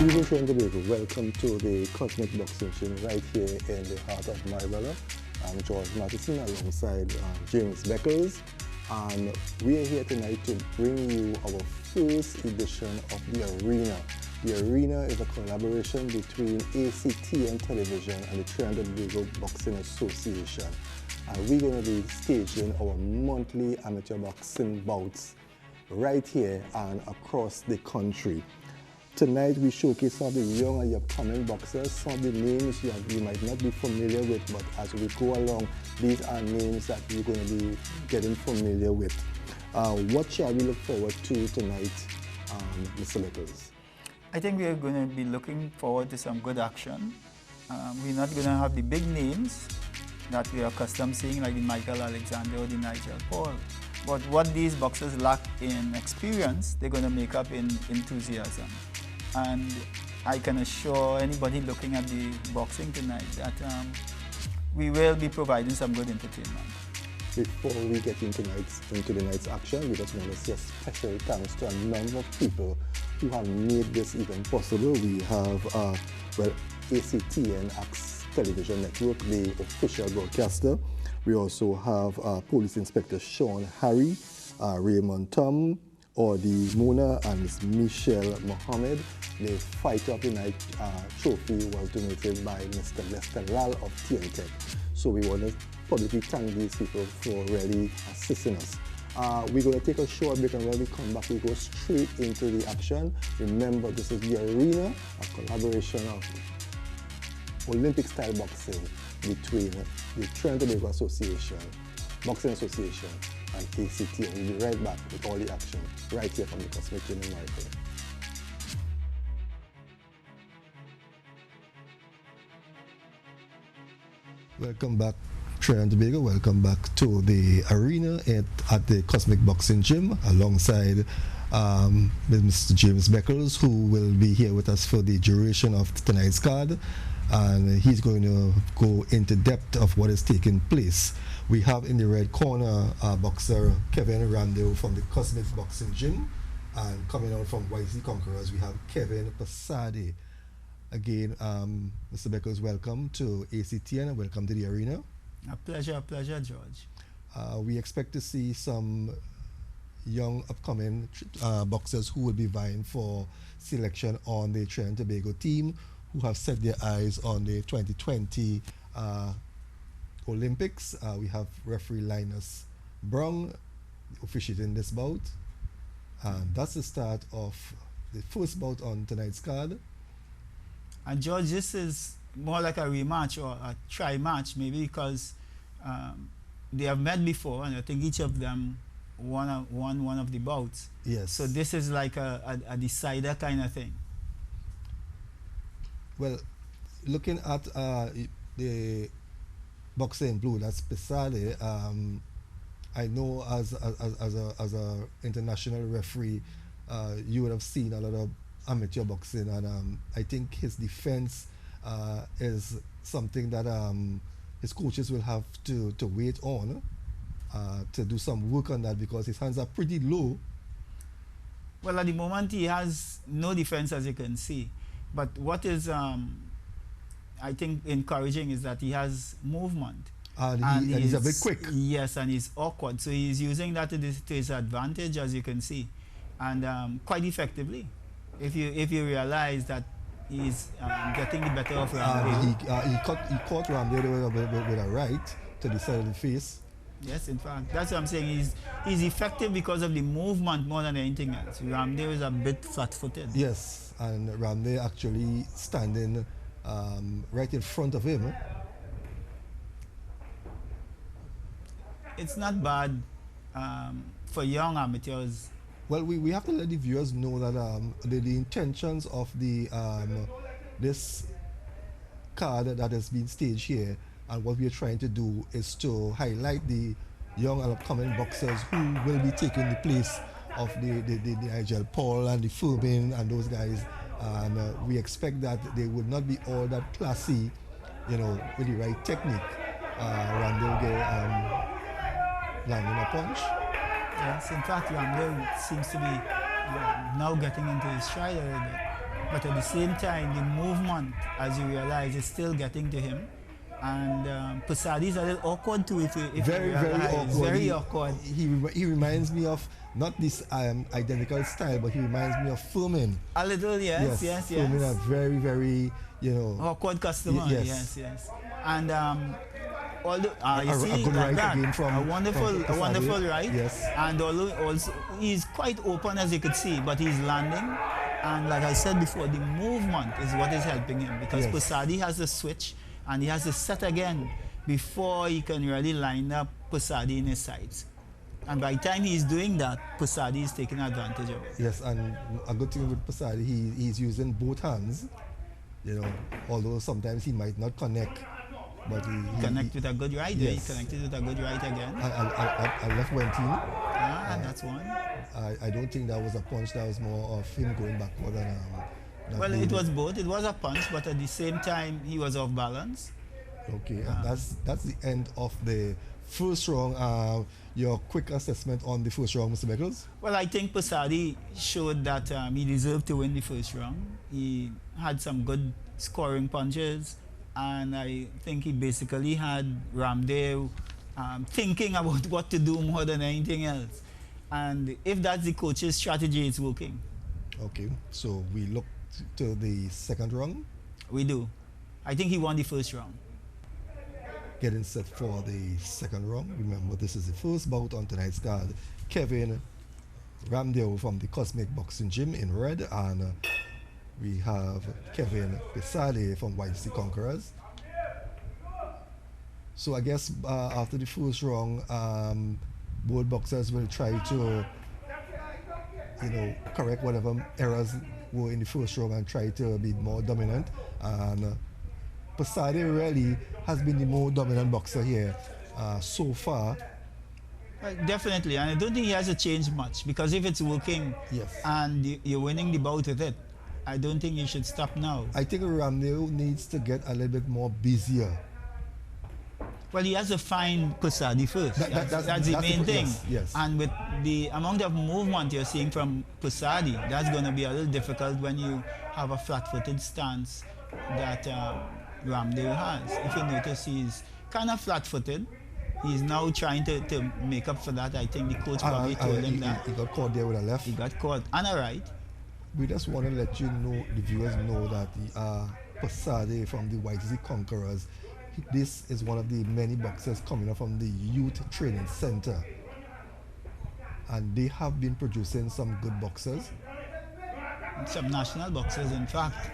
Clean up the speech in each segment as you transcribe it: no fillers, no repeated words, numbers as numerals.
Greetings from Tobago. Welcome to the Cosmic Boxing Gym right here in the heart of Maribela. I'm George Matheson alongside James Beckles, and we're here tonight to bring you our first edition of The Arena. The Arena is a collaboration between ACTN Television and the Trinidad and Tobago Boxing Association. And we're going to be staging our monthly amateur boxing bouts right here and across the country. Tonight we showcase some of the young and upcoming boxers, some of the names you might not be familiar with, but as we go along, these are names that you're going to be getting familiar with. What shall we look forward to tonight, Mr. Beckles? I think we're going to be looking forward to some good action. We're not going to have the big names that we are accustomed seeing, like the Michael Alexander or the Nigel Paul. But what these boxers lack in experience, they're going to make up in enthusiasm. And I can assure anybody looking at the boxing tonight that we will be providing some good entertainment. Before we get into the night's action, we just want to say a special thanks to a number of people who have made this event possible. We have, ACTN Axe Television Network, the official broadcaster. We also have Police Inspector Sean Harry, Raymond Tom, Audi Mona, and Ms. Michelle Mohammed. The Fighter of the Night trophy was donated by Mr. Lester Lal of TNTech. So we want to publicly thank these people for really assisting us. We're going to take a short break, and when we come back, we go straight into the action. Remember, this is The Arena, a collaboration of Olympic-style boxing between the Trinidad and Tobago Association, Boxing Association, and ACT. And we'll be right back with all the action right here from the Cosmic Gym in Maribela. Welcome back, Trinidad and Tobago. Welcome back to the arena at the Cosmic Boxing Gym alongside Mr. James Beckles, who will be here with us for the duration of tonight's card. And he's going to go into depth of what is taking place. We have in the red corner boxer Kevin Ramdale from the Cosmic Boxing Gym, and coming out from YC Conquerors we have Kevin Pasade. Again, Mr. Beckles, welcome to ACTN and welcome to the arena. A pleasure, George. We expect to see some young upcoming boxers who will be vying for selection on the Trinidad and Tobago team, who have set their eyes on the 2020 Olympics. We have referee Linus Brown officiating this bout. And that's the start of the first bout on tonight's card. And George, this is more like a rematch or a try-match, maybe because they have met before, and I think each of them won one of the bouts. Yes. So this is like a decider kind of thing. Well, looking at the boxer in blue, that's Pesade. I know as a international referee, you would have seen a lot of amateur boxing, and I think his defense is something that his coaches will have to wait on to do some work on that, because his hands are pretty low. Well, at the moment he has no defense, as you can see. But what is, I think, encouraging is that he has movement. And he's a bit quick. Yes, and he's awkward. So he's using that to his advantage, as you can see, and quite effectively. If you realize that he's getting the better of Ramdale. He caught Ramdale with a right to the side of the face. Yes, in fact, that's what I'm saying. He's effective because of the movement more than anything else. Ramdale is a bit flat-footed. Yes, and Ramdale actually standing right in front of him. It's not bad for young amateurs. Well, we have to let the viewers know that the intentions of the this card that has been staged here, and what we are trying to do is to highlight the young and upcoming boxers who will be taking the place of the Nigel Paul and the Furman and those guys. And we expect that they would not be all that classy, you know, with the right technique. Ramdale landing a punch. Yes, in fact, Ramdale seems to be now getting into his stride a little bit. but at the same time, the movement, as you realize, is still getting to him. And Posadi is a little awkward too, if you Very realize. awkward. Very awkward. He reminds me of not this identical style, but he reminds me of Furman. A little, yes. Furman, a very, awkward customer. Yes. Yes. And although you a see good like right that, again from a wonderful right. Yes. And although also he's quite open, as you could see, but he's landing. And like I said before, the movement is what is helping him, because Yes. Posadi has to switch and he has to set again before he can really line up Posadi in his sights. And by the time he's doing that, Posadi is taking advantage of it. Yes, and a good thing with Posadi, he's using both hands, although sometimes he might not connect, but he Connect with a good right. Yes. He connected with a good right again. I left went in. That's one. I don't think that was a punch, that was more of him going backward than Well, doing it was both. It was a punch, but at the same time, he was off balance. Okay, and that's the end of the first round. Your quick assessment on the first round, Mr. Beckles? Well, I think Posadi showed that he deserved to win the first round. He had some good scoring punches, and I think he basically had Ramdev thinking about what to do more than anything else. And if that's the coach's strategy, it's working. Okay, so we look to the second round. We do. I think he won the first round. Getting set for the second round. Remember, this is the first bout on tonight's card. Kevin Ramdev from the Cosmic Boxing Gym in red, and we have Kevin Posadi from YC Conquerors. So I guess after the first round, both boxers will try to, correct whatever errors were in the first round and try to be more dominant. And Posadi really has been the more dominant boxer here so far. Definitely, and I don't think he has to change much, because if it's working Yes. and you're winning the bout with it, I don't think you should stop now. I think Ramdev needs to get a little bit more busier. Well, he has to find Posadi first. That's the main thing. Yes. And with the amount of movement you're seeing from Posadi, that's going to be a little difficult when you have a flat-footed stance that Ramdev has. If you notice, he's kind of flat-footed. He's now trying to make up for that. I think the coach probably told him that. He got caught there with a left. He got caught. And a right. We just want to let you know, the viewers know, that Posadi from the YTC Conquerors, this is one of the many boxers coming up from the Youth Training Center. And they have been producing some good boxers. Some national boxers, in fact.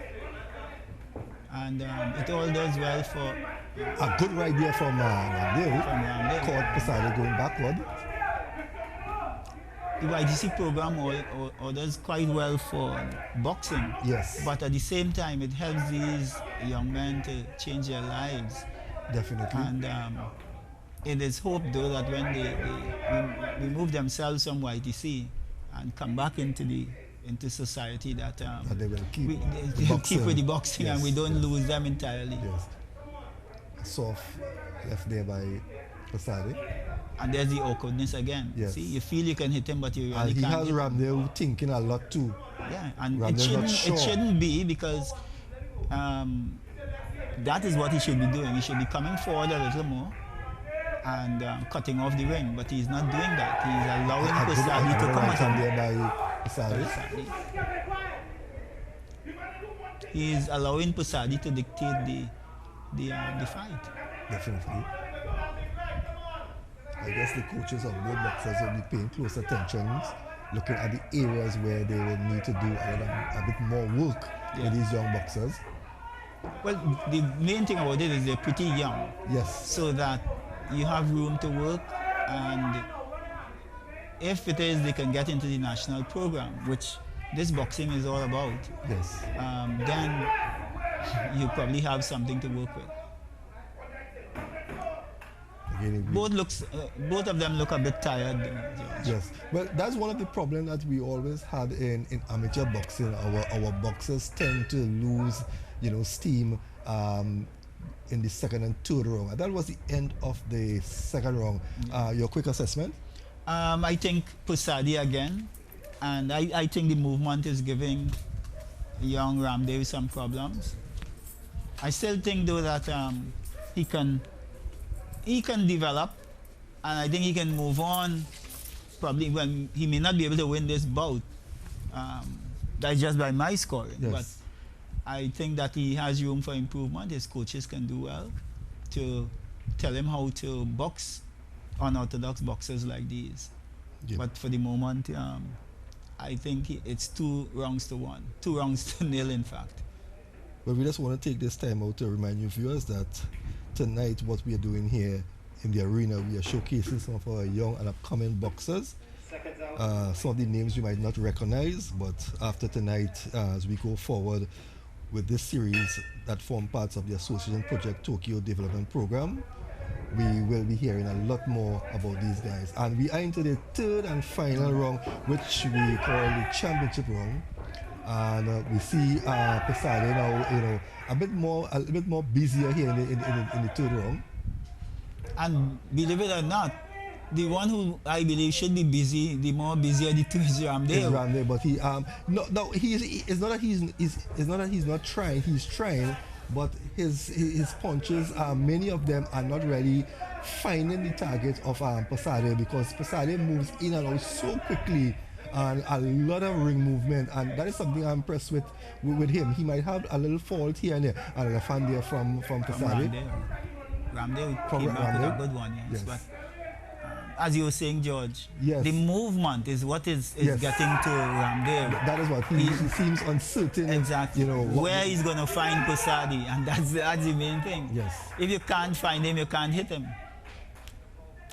And it all does well for... A good right there from Ramdev. Caught Posadi going backward. The YGC program orders quite well for boxing. Yes. But at the same time, it helps these young men to change their lives. Definitely. And it is hoped, though, that when they remove themselves from YTC and come back into society, that they will keep they'll keep with the boxing, yes, and we don't lose them entirely. Yes. Soft left there by Posadi. And there's the awkwardness again. Yes. See, you feel you can hit him, but you really And he can't. has Ramdev thinking a lot too. Yeah, and Ramdev it shouldn't be, because that is what he should be doing. He should be coming forward a little more and cutting off the ring, but he's not doing that. He's allowing Posadi to come at him. There by Posadi. He's allowing Posadi to dictate the fight. Definitely. I guess the coaches of both boxers will be paying close attention, looking at the areas where they will need to do a bit more work with these young boxers. Well, the main thing about it is they're pretty young. Yes. So that you have room to work, and if it is they can get into the national program, which this boxing is all about, yes, then you probably have something to work with. Both of them look a bit tired. Yes, well, that's one of the problems that we always had in amateur boxing. Our boxers tend to lose, steam in the second and third round. And that was the end of the second round. Your quick assessment? I think Posadi again, and I think the movement is giving young Ramdev with some problems. I still think though that he can develop, and I think he can move on. Probably when he may not be able to win this bout. That's just by my scoring. Yes. But I think that he has room for improvement. His coaches can do well to tell him how to box unorthodox boxers like these. Yeah. But for the moment, I think it's 2 rounds to 1. 2 rounds to 0, in fact. But we just want to take this time out to remind you viewers that tonight what we are doing here in the arena, we are showcasing some of our young and upcoming boxers. Some of the names you might not recognize, but after tonight, as we go forward with this series that form parts of the Association Project Tokyo Development Program, we will be hearing a lot more about these guys. And we are into the 3rd and final round, which we call the championship round. And we see Pesade now, a bit more busier here in the 3rd round. And believe it or not, the one who I believe should be busy, the more busier the 2 is Ramdev. It's Ramdev, but it's not that he's not trying. He's trying, but his punches, many of them are not really finding the target of Pesade, because Pesade moves in and out so quickly, and a lot of ring movement, and that is something I'm impressed with him. He might have a little fault here and there, and a left hand there from Pesade. Ramdev came up with a good one, yes. But as you were saying, George, yes, the movement is what is yes, getting to Ramdev. That is what he seems uncertain. Exactly. Where he's going to find Pesade, and that's the main thing. Yes. If you can't find him, you can't hit him.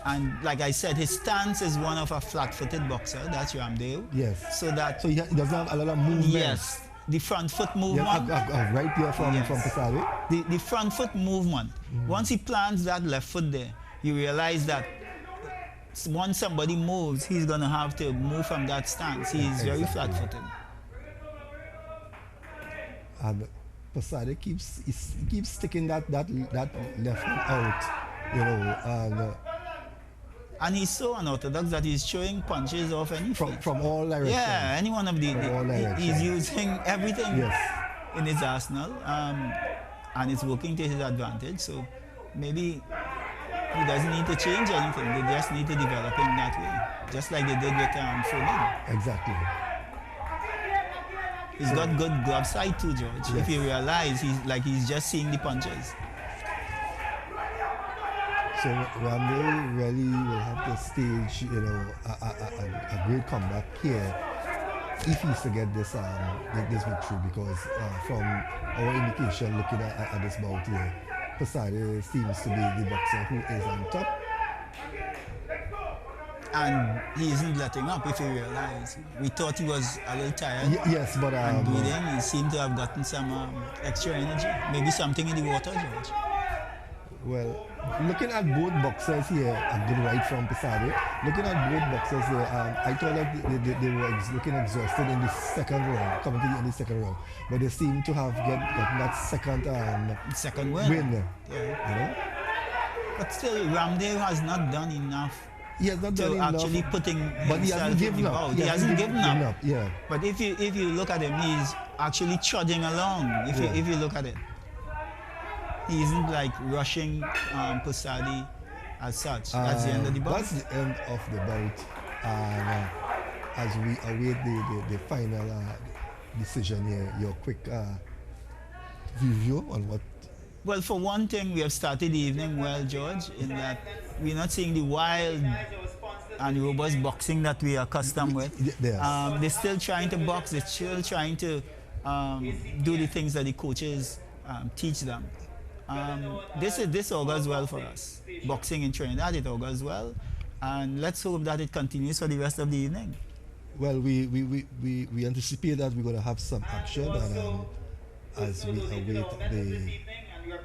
And like I said, his stance is one of a flat-footed boxer. That's Ramdev. Yes. So he doesn't have a lot of movement. Yes. The front foot movement. Right there from Pesade. The front foot movement. Once he plants that left foot there, you realize that once somebody moves, he's going to have to move from that stance. He's very flat-footed. And Pesade keeps sticking that left hand out, and he's so unorthodox that he's showing punches off any from all directions. Yeah, any one of he's using everything in his arsenal, and it's working to his advantage. So maybe he doesn't need to change anything. They just need to develop him that way, just like they did with Fomin. Exactly. He's got good glove side too, George. Yes. If you realize, he's just seeing the punches. So Ramdev really will have to stage, a great comeback here if he's to get this victory, because from our indication looking at this bout here, Pesade seems to be the boxer who is on top. And he isn't letting up, if you realize. We thought he was a little tired. Yes, but and breathing, he seemed to have gotten some extra energy. Maybe something in the water, George. Well, looking at both boxers here, a good right from Pesade. Looking at both boxers here, I thought that they were looking exhausted in the 2nd round, coming to the end of the 2nd round. But they seem to have gotten that second win. Yeah. But still, Ramdev has not done enough. He has not done enough. Actually putting but he hasn't given up. He hasn't given up. Yeah. But if you look at him, he's actually trudging along. If you look at it. He isn't like rushing Pesade as such. That's the end of the bout. That's the end of the bout. And as we await the final decision here, your quick review on what... Well, for one thing, we have started the evening well, George, in that we're not seeing the wild and robust boxing that we are accustomed with. They're still trying to box. They're still trying to do the things that the coaches teach them. This augurs well for us. Boxing in Trinidad, it augurs well, and let's hope that it continues for the rest of the evening. Well, we anticipate that we're going to have some action, and as we await the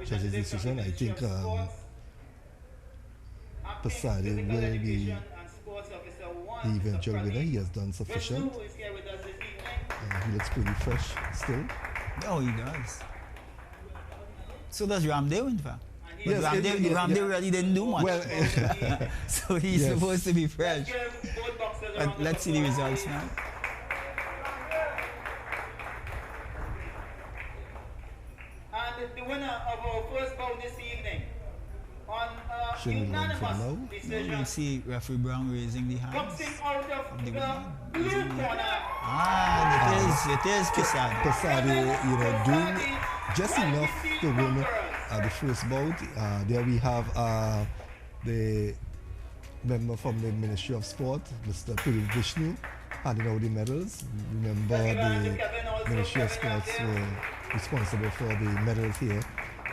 judge's decision, I think Pesade will be the eventual winner. He has done sufficient. He looks pretty fresh still. Oh, he does. So does Ramdev, in fact. But yes, Ramdev really didn't do much. Well, so he's supposed to be fresh. But let's see the results now. the winner of our first bout this evening, on Shouldn't be long from unanimous now. decision, You see referee Brown raising the hands. boxing out of the the winner. blue corner. It is Pisani. Posada, doing just enough to win the first bout. There we have the member from the Ministry of Sport, Mr. Puri Vishnu, handing out the medals. Remember, the Ministry of Sports were responsible for the medals here.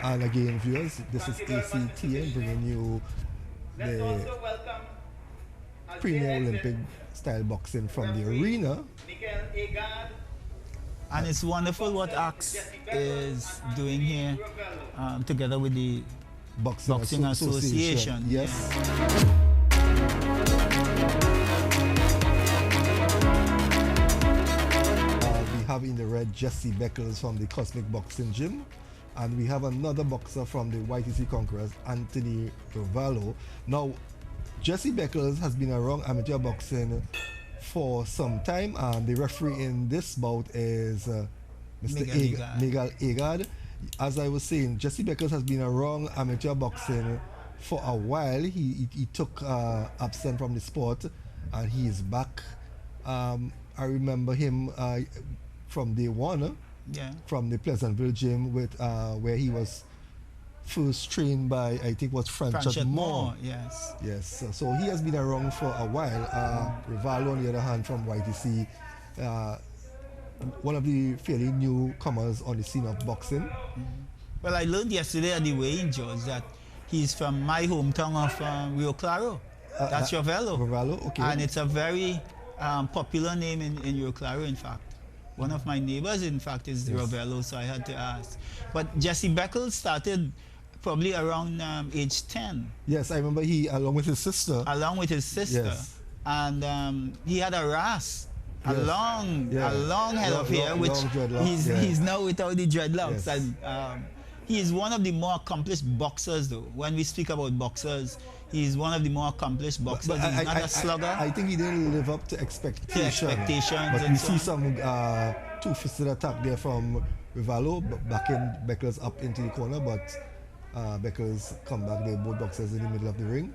And again, viewers, this is ACTN bringing you Let's the also welcome Premier Olympic style boxing from the arena. Miguel Agard, And it's wonderful what Axe is doing here together with the Boxing Association. Yes. We have in the red Jesse Beckles from the Cosmic Boxing Gym. And we have another boxer from the YTC Conquerors, Anthony Rovallo. Now, Jesse Beckles has been around amateur boxing for some time, and the referee in this bout is Mr. Miguel Agard. As I was saying, Jesse Beckles has been around amateur boxing for a while. He took absent from the sport, and he is back. I remember him from day one. Yeah. From the Pleasantville gym with where he was first trained by, I think, was Franchot Moore. Yes. Yes, so he has been around for a while. Rivaldo, on the other hand, from YTC, one of the fairly newcomers on the scene of boxing. Well, I learned yesterday at the weigh-in, George, that he's from my hometown of Rio Claro. That's Rovallo. Rovallo, okay. And it's a very popular name in Rio Claro, in fact. One of my neighbors, in fact, is Rovallo, so I had to ask. But Jesse Beckles started probably around age 10. Yes, I remember he, along with his sister. Along with his sister. Yes. And he had a ras, a Yes. long head Long- of hair, long- which long dreadlocks, he's now without the dreadlocks. Yes. And he is one of the more accomplished boxers, though. When we speak about boxers, he's one of the more accomplished boxers. He's not a slugger. I think he didn't live up to expectations. But and we so see on. some two-fisted attack there from Rivaldo, backing Beckles up into the corner, but Beckles come back. They're both boxers in the middle of the ring.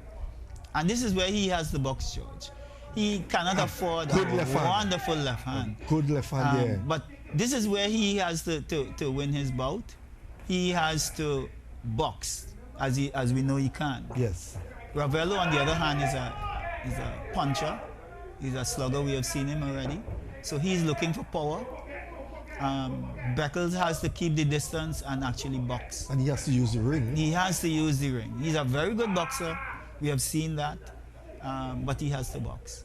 And this is where he has the box, George. He cannot afford good a left hand. wonderful left hand. Good left hand there. But this is where he has to win his bout. He has to box, as we know he can. Yes. Rovallo, on the other hand, is a puncher. He's a slugger. We have seen him already. So he's looking for power. Beckles has to keep the distance and actually box. And he has to use the ring. He has to use the ring. He's a very good boxer. We have seen that. But he has to box.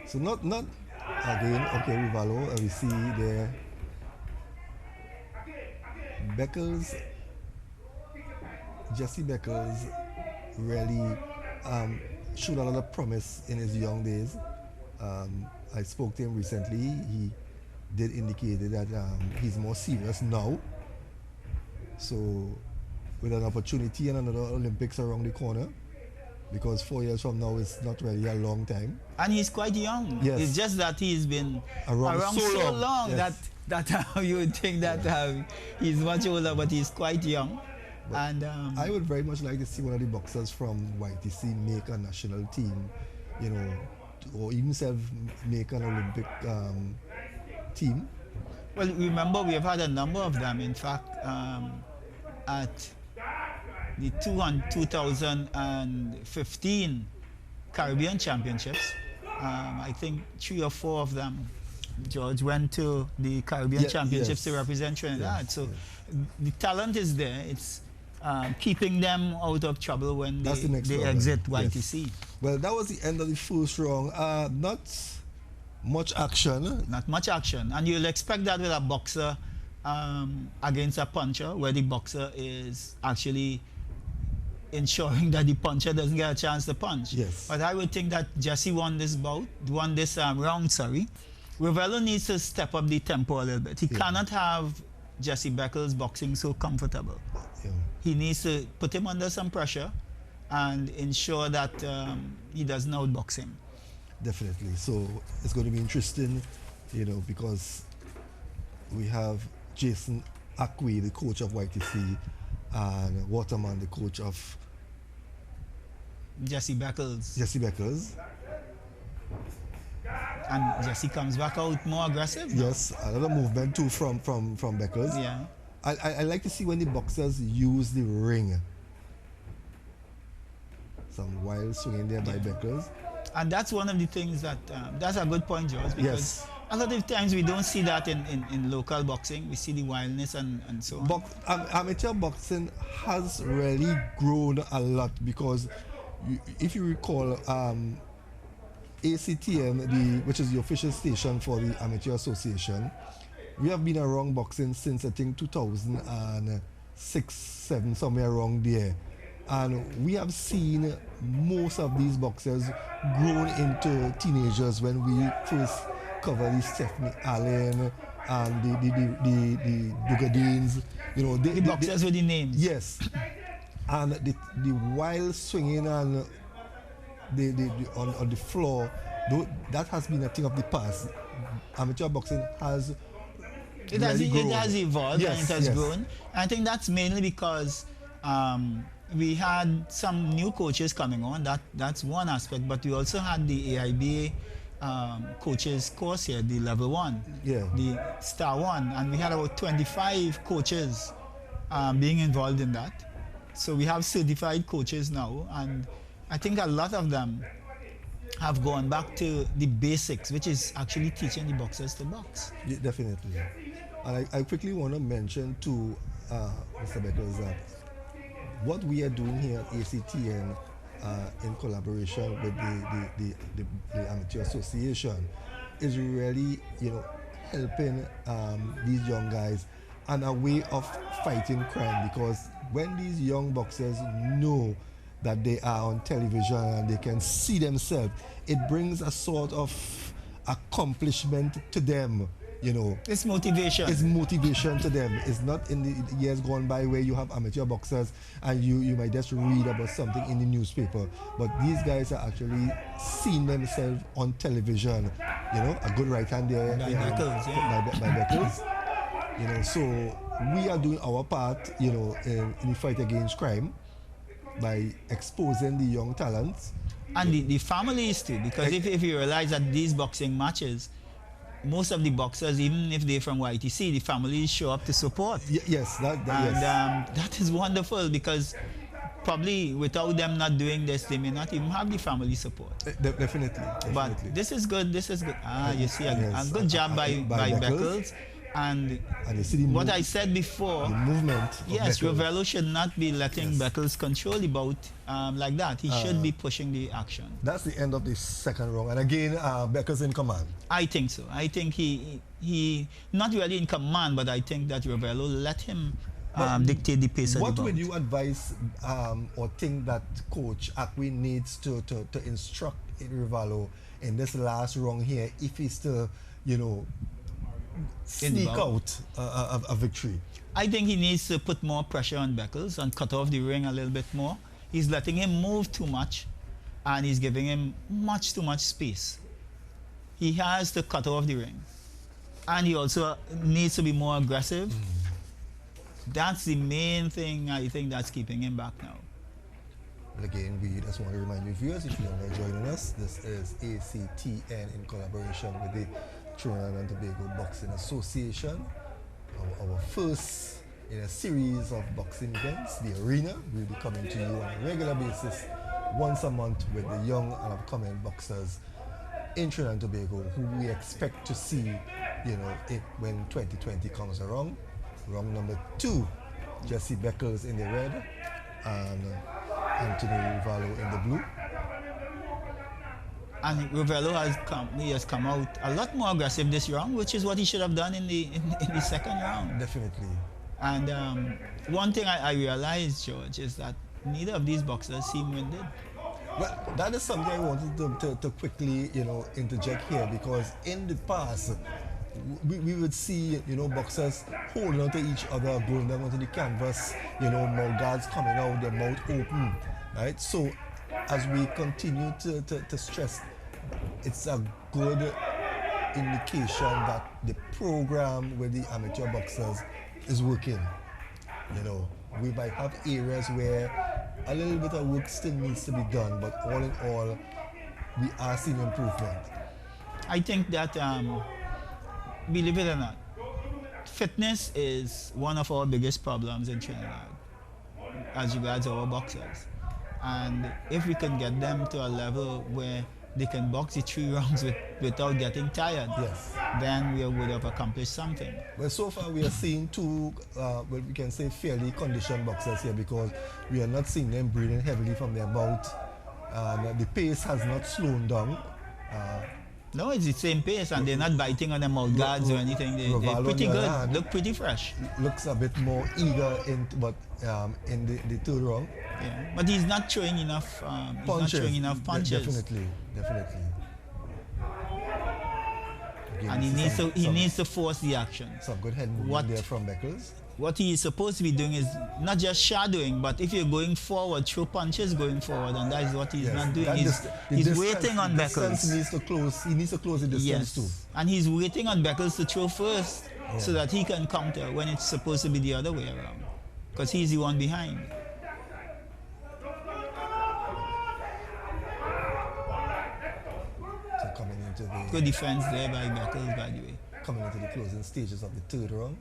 So not again, okay, Rivaldo, we see there. Beckles, Jesse Beckles really showed a lot of promise in his young days. I spoke to him recently. He did indicate that he's more serious now. So with an opportunity and another Olympics around the corner, because 4 years from now is not really a long time. And he's quite young. Yes. It's just that he's been Around around so so long, long yes. that you would think that he's much older, but he's quite young. But And I would very much like to see one of the boxers from YTC make a national team, or even make an Olympic team. well, remember, we have had a number of them. In fact, at the 2015 Caribbean Championships, I think 3 or 4 of them, George, went to the Caribbean Championships to represent Trinidad. Yes, So the talent is there. It's keeping them out of trouble when That's the next they problem. exit Yes. YTC. Well, that was the end of the first round. Not much action. Not much action. And you'll expect that with a boxer against a puncher, where the boxer is actually ensuring that the puncher doesn't get a chance to punch. Yes. But I would think that Jesse won this round. Rovallo needs to step up the tempo a little bit. He cannot have Jesse Beckles boxing so comfortable. Yeah. He needs to put him under some pressure and ensure that he doesn't outbox him. Definitely. So it's going to be interesting, because we have Jason Akwe, the coach of YTC, and Waterman, the coach of Jesse Beckles. Jesse Beckles. And Jesse comes back out more aggressive now. Yes, another movement too from Beckles. Yeah. I like to see when the boxers use the ring. Some wild swinging there by Beckles. And that's one of the things that, that's a good point, George, because Yes. a lot of times we don't see that in local boxing. We see the wildness and so on. Amateur boxing has really grown a lot because if you recall, ACTN, which is the official station for the Amateur Association, we have been around boxing since I think 2006, 7, somewhere around there. And we have seen most of these boxers grown into teenagers when we first covered the Stephanie Allen and the Bugadines, you know. The boxers with the names. Yes. And the wild swinging and on the floor, though, that has been a thing of the past. Amateur boxing has It has evolved, yes, and it has yes. grown. And I think that's mainly because we had some new coaches coming on. That's one aspect, but we also had the AIBA coaches course here, the level 1, the star 1, and we had about 25 coaches being involved in that. So we have certified coaches now, and I think a lot of them have gone back to the basics, which is actually teaching the boxers to box. Yeah, definitely. And I quickly want to mention to Mr. Beckles that what we are doing here at ACTN in collaboration with the Amateur Association is really, you know, helping these young guys and a way of fighting crime, because when these young boxers know that they are on television and they can see themselves, it brings a sort of accomplishment to them, you know. It's motivation. It's motivation to them. It's not in the years gone by where you have amateur boxers and you might just read about something in the newspaper. But these guys are actually seeing themselves on television. You know, a good right hand there. By Beckles, yeah. By Beckles. You know, so we are doing our part, you know, in the fight against crime by exposing the young talents. And the families too, because if you realize that these boxing matches, most of the boxers, even if they're from YTC, the families show up to support. Yes, that is wonderful, because probably without them not doing this, they may not even have the family support. Definitely. But this is good. This is good. You see, a good job by Beckles. And what I said before, the movement. Yes, Beckles. Rovello should not be letting Beckles control the bout like that. He should be pushing the action. That's the end of the second round. And again, Beckles in command. I think so. I think he not really in command, but I think that Rovello let him dictate the pace of the bout. What would you advise or think that Coach Akwe needs to instruct Rovello in this last round here if he's to, you know, sneak out a victory? I think he needs to put more pressure on Beckles and cut off the ring a little bit more. He's letting him move too much, and he's giving him much too much space. He has to cut off the ring. And he also needs to be more aggressive. That's the main thing I think that's keeping him back now. Again, we just want to remind you viewers, if you're not joining us, this is ACTN in collaboration with the Trinidad and Tobago Boxing Association. Our first in a series of boxing events, the arena. We'll be coming to you on a regular basis once a month with the young and upcoming boxers in Trinidad and Tobago who we expect to see, you know, when 2020 comes around. Round number 2, Jesse Beckles in the red and Anthony Rovello in the blue. And Rovello has come out a lot more aggressive this round, which is what he should have done in the second round. Definitely. And one thing I realized, George, is that neither of these boxers seem winded. Well, that is something I wanted to quickly, you know, interject here, because in the past, we would see, you know, boxers holding on to each other, going down onto the canvas, you know, mouth guards coming out, their mouth open, right? So as we continue to stress, it's a good indication that the program with the amateur boxers is working. You know, we might have areas where a little bit of work still needs to be done, but all in all, we are seeing improvement. I think that, believe it or not, fitness is one of our biggest problems in Trinidad as regards our boxers. And if we can get them to a level where they can box the 3 rounds without getting tired, Yes. then we would have accomplished something. Well, so far we are seeing two, well, we can say fairly conditioned boxers here, because we are not seeing them breathing heavily from their mouth, and the pace has not slowed down. No, it's the same pace, and they're not biting on the mouth guards or anything. They're Rovalo, pretty on the good, other hand, look pretty fresh. looks a bit more eager in the third round. Yeah, but he's not throwing enough. He's not throwing enough punches. Definitely. Again, And we he see needs to force the action. some good head movement What- there from Beckles. What he is supposed to be doing is not just shadowing, but if you're going forward, throw punches going forward, and that is what he's not doing. That He's, the he's distance- waiting on the distance Beckles. needs to close. He needs to close the distance too. And he's waiting on Beckles to throw first, so Yeah. that he can counter when it's supposed to be the other way around, because he's the one behind. So coming into the Good defense there by Beckles, by the way. coming into the closing stages of the third round.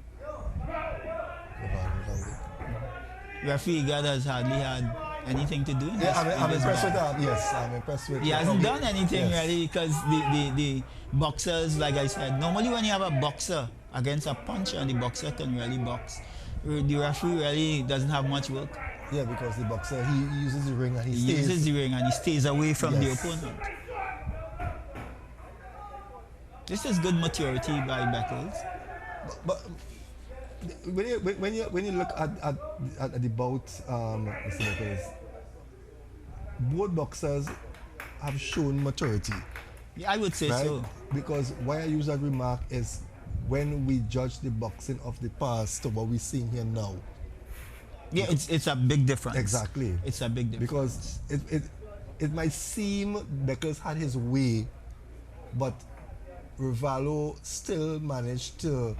Referee God has hardly had anything to do in this. Yeah, I'm in this impressed with bout. that. Yes, I'm impressed with. He hasn't done anything Yes. really, because the boxers, like I said, normally when you have a boxer against a puncher, and the boxer can really box, the referee really doesn't have much work. Yeah, because the boxer he uses the ring and he He stays. uses the ring and he stays away from Yes. the opponent. This is good maturity by Beckles. But when you look at the bout, Mr. Beckles, both boxers have shown maturity, Yeah, I would say right? so. Because why I use that remark is when we judge the boxing of the past to what we're seeing here now. Yeah, it's a big difference. Exactly. It's a big difference. Because it might seem Beckles had his way, but Rovalo still managed to.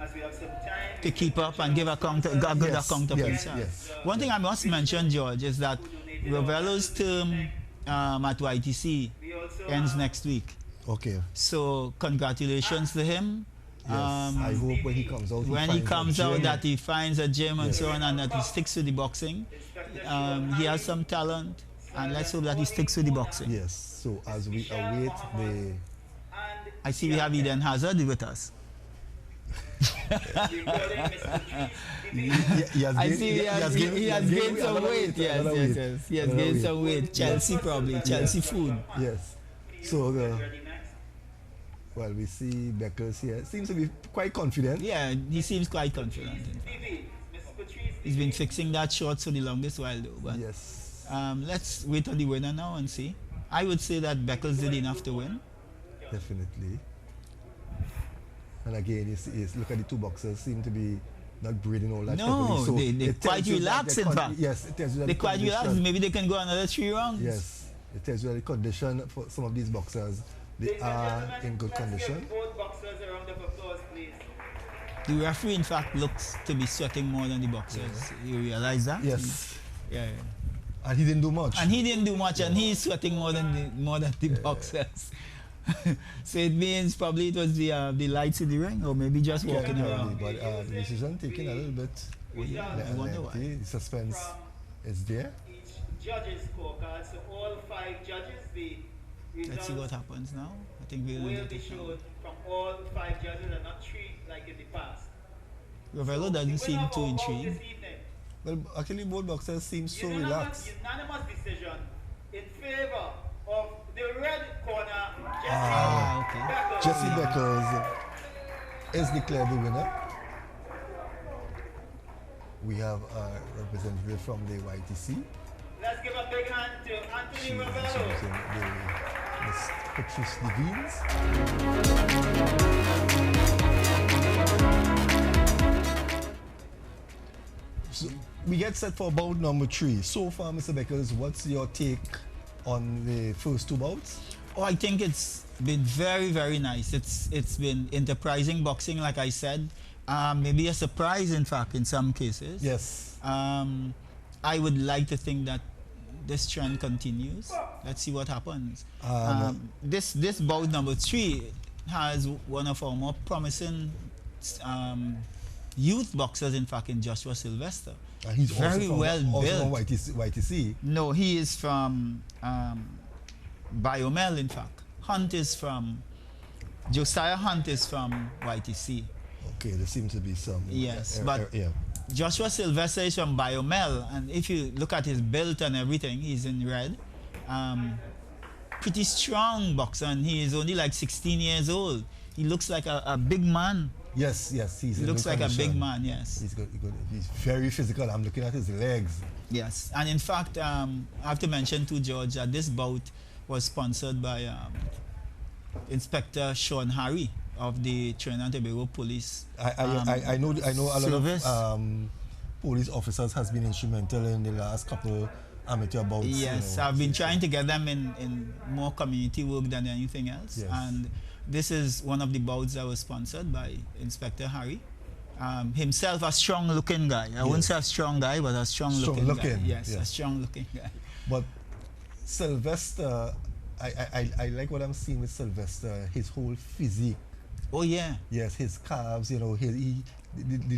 To keep up and give a counter, a good Yes, counter for yes, himself. yes. One thing I must mention, George, is that Rovelo's term at YTC ends next week. Okay. So congratulations to him. Yes. I hope when he comes out, When he finds a comes out, gym. that he finds a gym and Yes. so on, and that he sticks to the boxing. He has some talent, and let's hope that he sticks with the boxing. Yes. So as we await the. I see we have Eden Hazard with us. He has I gained- see he has gained some another weight. Yes, another yes, weight, yes. He has another gained weight. some weight. Chelsea probably. Chelsea food. Yes. So well, we see Beckles here. Seems to be quite confident. Yeah, he seems quite confident. In fact. He's been fixing that shot for the longest while though. But Yes. let's wait on the winner now and see. I would say that Beckles did enough to win. Definitely. And again, look at the two boxers seem to be not breathing all that No, heavily. So they it tells quite you that relaxed, they're in fact. Yes, it tells you that They the quite relaxed. condition- Maybe they can go another 3 rounds. Yes, it tells you that the condition for some of these boxers, they are in good condition. Both boxers a round of applause, please. The referee, in fact, looks to be sweating more than the boxers. You realize that? Yes, Yeah. and he didn't do much. And he didn't do much, and he's sweating more than the boxers. So it means probably it was the lights in the ring, or maybe just walking around. But the decision taken a little bit. I wonder why. The suspense is there. Each judge's scorecard, so all 5 judges, the Let's see what results happens now. I think we'll will get be it now. shown from all 5 judges and not 3 like in the past. Rovelo doesn't seem too intrigued. Well, actually, both boxers seem so relaxed. Unanimous decision in favor of the red corner, Ah, okay. Jesse Beckles is declared the winner. We have a representative from the YTC. Let's give a big hand to She Anthony is Rovelo. representing Miss Patrice Devines. So we get set for bout number 3. So far, Mr. Beckles, what's your take on the first 2 bouts? Oh, I think it's been very, very nice. It's been enterprising boxing, like I said. Maybe a surprise, in fact, in some cases. Yes. I would like to think that this trend continues. Let's see what happens. This bout number 3 has one of our more promising youth boxers, in fact, in Joshua Sylvester. He's very well also built. from YTC. No, he is from Biomel, in fact. Josiah Hunt is from YTC. Okay, there seems to be some. Yes, but yeah. Joshua Sylvester is from Biomel, and if you look at his build and everything, he's in red. Pretty strong boxer, and he is only like 16 years old. He looks like a big man. Yes, he Looks like a big man, yes. He's good. He's very physical. I'm looking at his legs. Yes, and in fact, I have to mention to George that this bout was sponsored by Inspector Sean Harry of the Trinidad and Tobago Police. I know a lot Service. of police officers has been instrumental in the last couple amateur bouts. Yes, I've been trying to get them in more community work than anything else. Yes. And this is one of the bouts that was sponsored by Inspector Harry. Himself a strong looking guy. I wouldn't say a strong guy, but a strong looking guy. Yes, a strong looking guy. But Sylvester, I like what I'm seeing with Sylvester, his whole physique. Oh yeah. Yes, his calves, the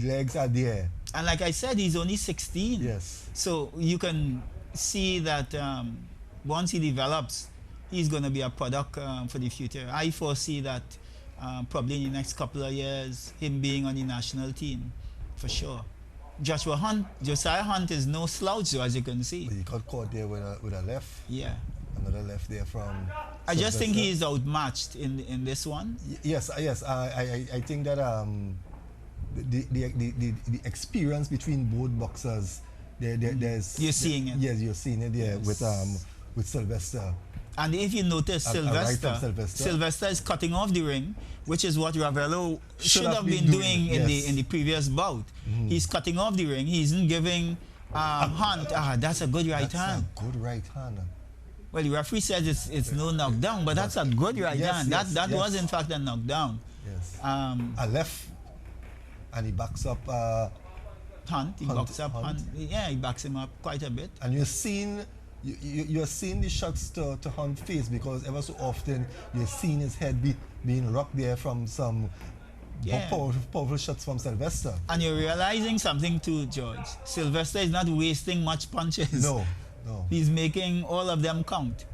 legs are there. And like I said, he's only 16. Yes. So you can see that once he develops, he's going to be a product for the future. I foresee that probably in the next couple of years, him being on the national team, for sure. Josiah Hunt is no slouch, though, as you can see. But he got caught there with a left. Yeah. Another left there from I just think Sylvester. he is outmatched in this one. Yes. I think that the experience between both boxers, there's You're seeing it. Yes, you're seeing it there with Sylvester. And if you notice, A right from Sylvester. Sylvester is cutting off the ring, which is what Ravello should have been doing, doing yes. in the previous bout. He's cutting off the ring. He isn't giving Hunt. That's a good right hand. That's a good right hand. Well, the referee says it's no knockdown, but that's a good right Yes, hand. yes, That yes. was in fact a knockdown. Yes. A left, and he backs up. Hunt, he backs up Hunt. Yeah, he backs him up quite a bit. And you're seeing the shots to Hunt's face, because ever so often you're seeing his head being rocked there from some powerful shots from Sylvester. And you're realizing something too, George. Sylvester is not wasting much punches. No. He's making all of them count.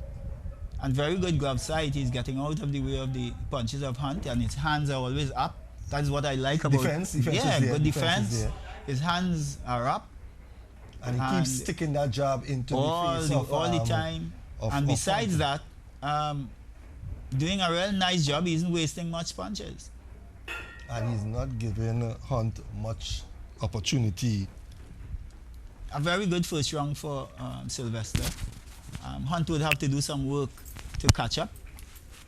And very good glove side. He's getting out of the way of the punches of Hunt, and his hands are always up. That's what I like about Defense yeah, is there. good Defense is defense. there. His hands are up. And he keeps sticking that jab into all the face all the time. And besides that, doing a real nice job. He isn't wasting much punches. And he's not giving Hunt much opportunity. A very good first round for Sylvester. Hunt would have to do some work to catch up.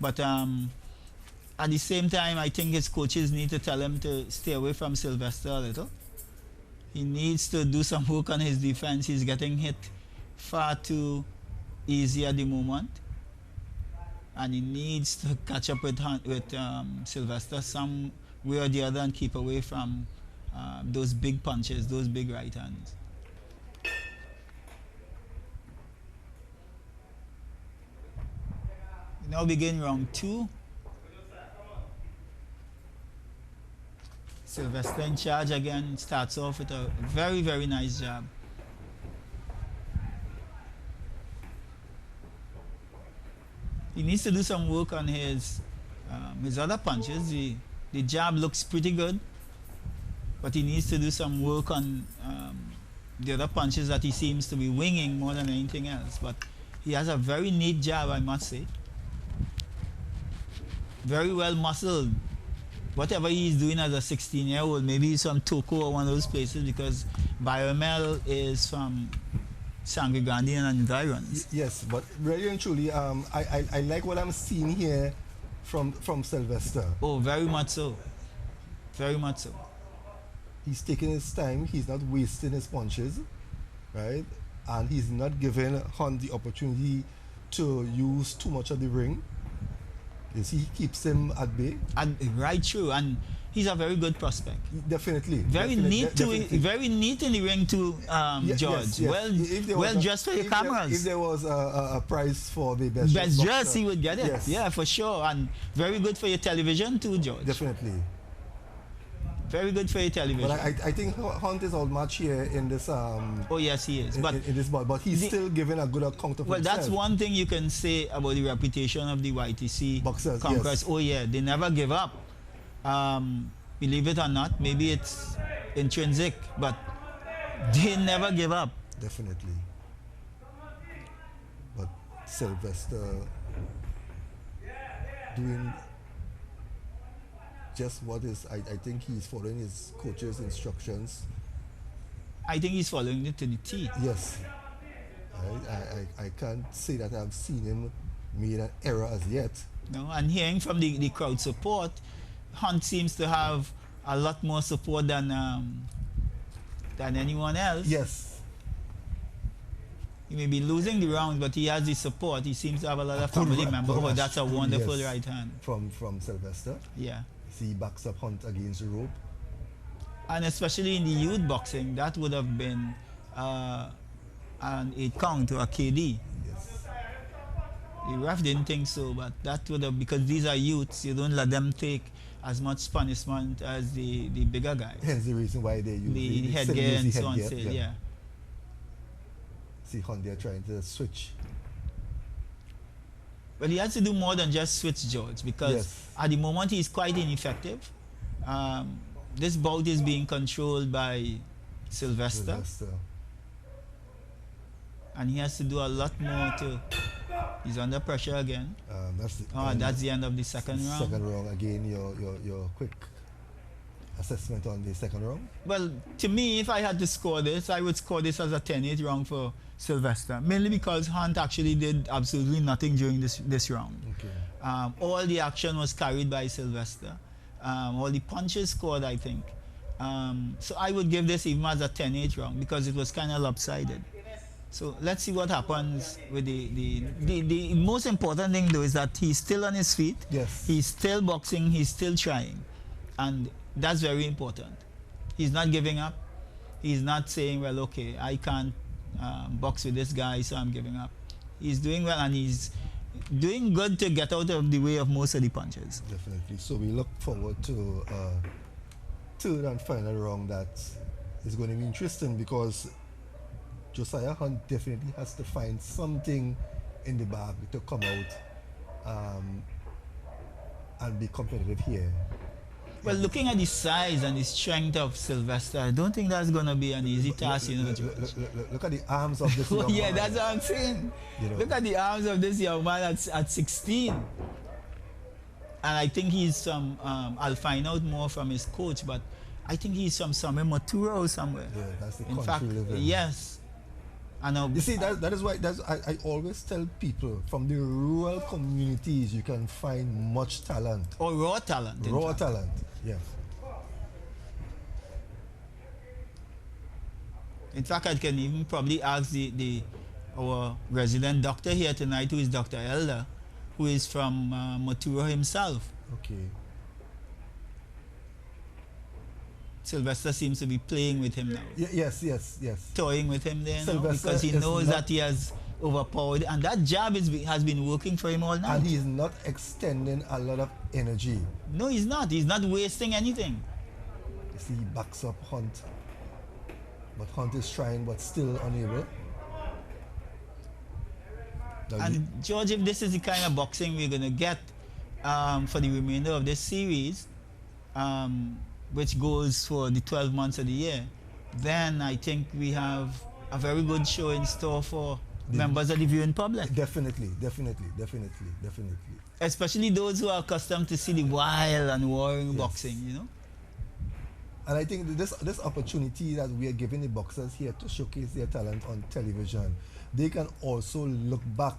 But at the same time, I think his coaches need to tell him to stay away from Sylvester a little. He needs to do some work on his defense. He's getting hit far too easy at the moment. And he needs to catch up with Sylvester some way or the other and keep away from those big punches, those big right hands. We now begin round 2. Sylvester in charge again, starts off with a very, very nice jab. He needs to do some work on his other punches. The jab looks pretty good, but he needs to do some work on the other punches that he seems to be winging more than anything else. But he has a very neat jab, I must say. Very well muscled. Whatever he's doing as a 16-year-old, maybe he's from Toko or one of those places, because Biomel is from Sangre Grande and environs. Yes, but really and truly, I like what I'm seeing here from Sylvester. Oh, very much so. Very much so. He's taking his time. He's not wasting his punches, right? And he's not giving Hunt the opportunity to use too much of the ring. You see, he keeps him at bay. And right through, and he's a very good prospect. Definitely. Very neat very neat in the ring too, George. Yes. Well dressed for your cameras. If there was a prize for the best dress, he would get it. Yes. Yeah, for sure. And very good for your television too, George. Definitely. Very good for your television. But I think Hunt is outmatched here in this. Oh yes, he is. But in this bout, but he's still giving a good account of well, himself. that's one thing you can say about the reputation of the YTC boxers. Conquerors. Yes. Oh yeah, they never give up. Believe it or not, maybe it's intrinsic, but they never give up. Definitely. But Sylvester doing just what is, I think he's following his coach's instructions. I think he's following it to the T. Yes. I can't say that I've seen him made an error as yet. No, and hearing from the crowd support, Hunt seems to have a lot more support than anyone else. Yes. He may be losing the round, but he has the support. He seems to have a lot of family members. Oh, that's a wonderful right hand. From Sylvester. Yeah. See, he backs up Hunt against the rope. And especially in the youth boxing, that would have been an 8 count or a KD. Yes. The ref didn't think so, but that would have, because these are youths, you don't let them take as much punishment as the bigger guys. Hence the reason why they use the headgear and so on. Yeah. See Hunt there trying to switch. But he has to do more than just switch, George, because at the moment he's quite ineffective. This bout is being controlled by Sylvester. And he has to do a lot more to. He's under pressure again. That's the end of the second round. Second round again. Your quick assessment on the second round. Well, to me, if I had to score this, I would score this as a 10-8 round for Sylvester, mainly because Hunt actually did absolutely nothing during this round. Okay. All the action was carried by Sylvester. All the punches scored, I think. So I would give this even as a 10-8 round because it was kind of lopsided. So let's see what happens with the most important thing though is that he's still on his feet. Yes. He's still boxing, he's still trying. And that's very important. He's not giving up. He's not saying, well, okay, I can't box with this guy, so I'm giving up. He's doing well and he's doing good to get out of the way of most of the punches. Definitely. So we look forward to third and final round that is going to be interesting because Josiah Hunt definitely has to find something in the bag to come out and be competitive here. Well, looking at the size and the strength of Sylvester, I don't think that's going to be an easy task, you know, George. Look at the arms of this young man. That's what I'm saying. You know. Look at the arms of this young man at 16. And I think he's I'll find out more from his coach, but I think he's from somewhere, Matura or somewhere. Yeah, that's the in country fact, living. yes. And you see, that is why I always tell people from the rural communities you can find much talent. Or raw talent. Raw talent, yes. In fact, I can even probably ask our resident doctor here tonight, who is Dr. Elder, who is from Matura himself. Okay. Sylvester seems to be playing with him now. Yes. Toying with him there now because he knows that he has overpowered, and that jab has been working for him all night. And he's not extending a lot of energy. No, he's not. He's not wasting anything. You see, he backs up Hunt. But Hunt is trying, but still unable. And George, if this is the kind of boxing we're going to get for the remainder of this series, which goes for the 12 months of the year, then I think we have a very good show in store for members of the viewing public. Definitely. Especially those who are accustomed to see the wild and warring boxing, you know. And I think this opportunity that we are giving the boxers here to showcase their talent on television, they can also look back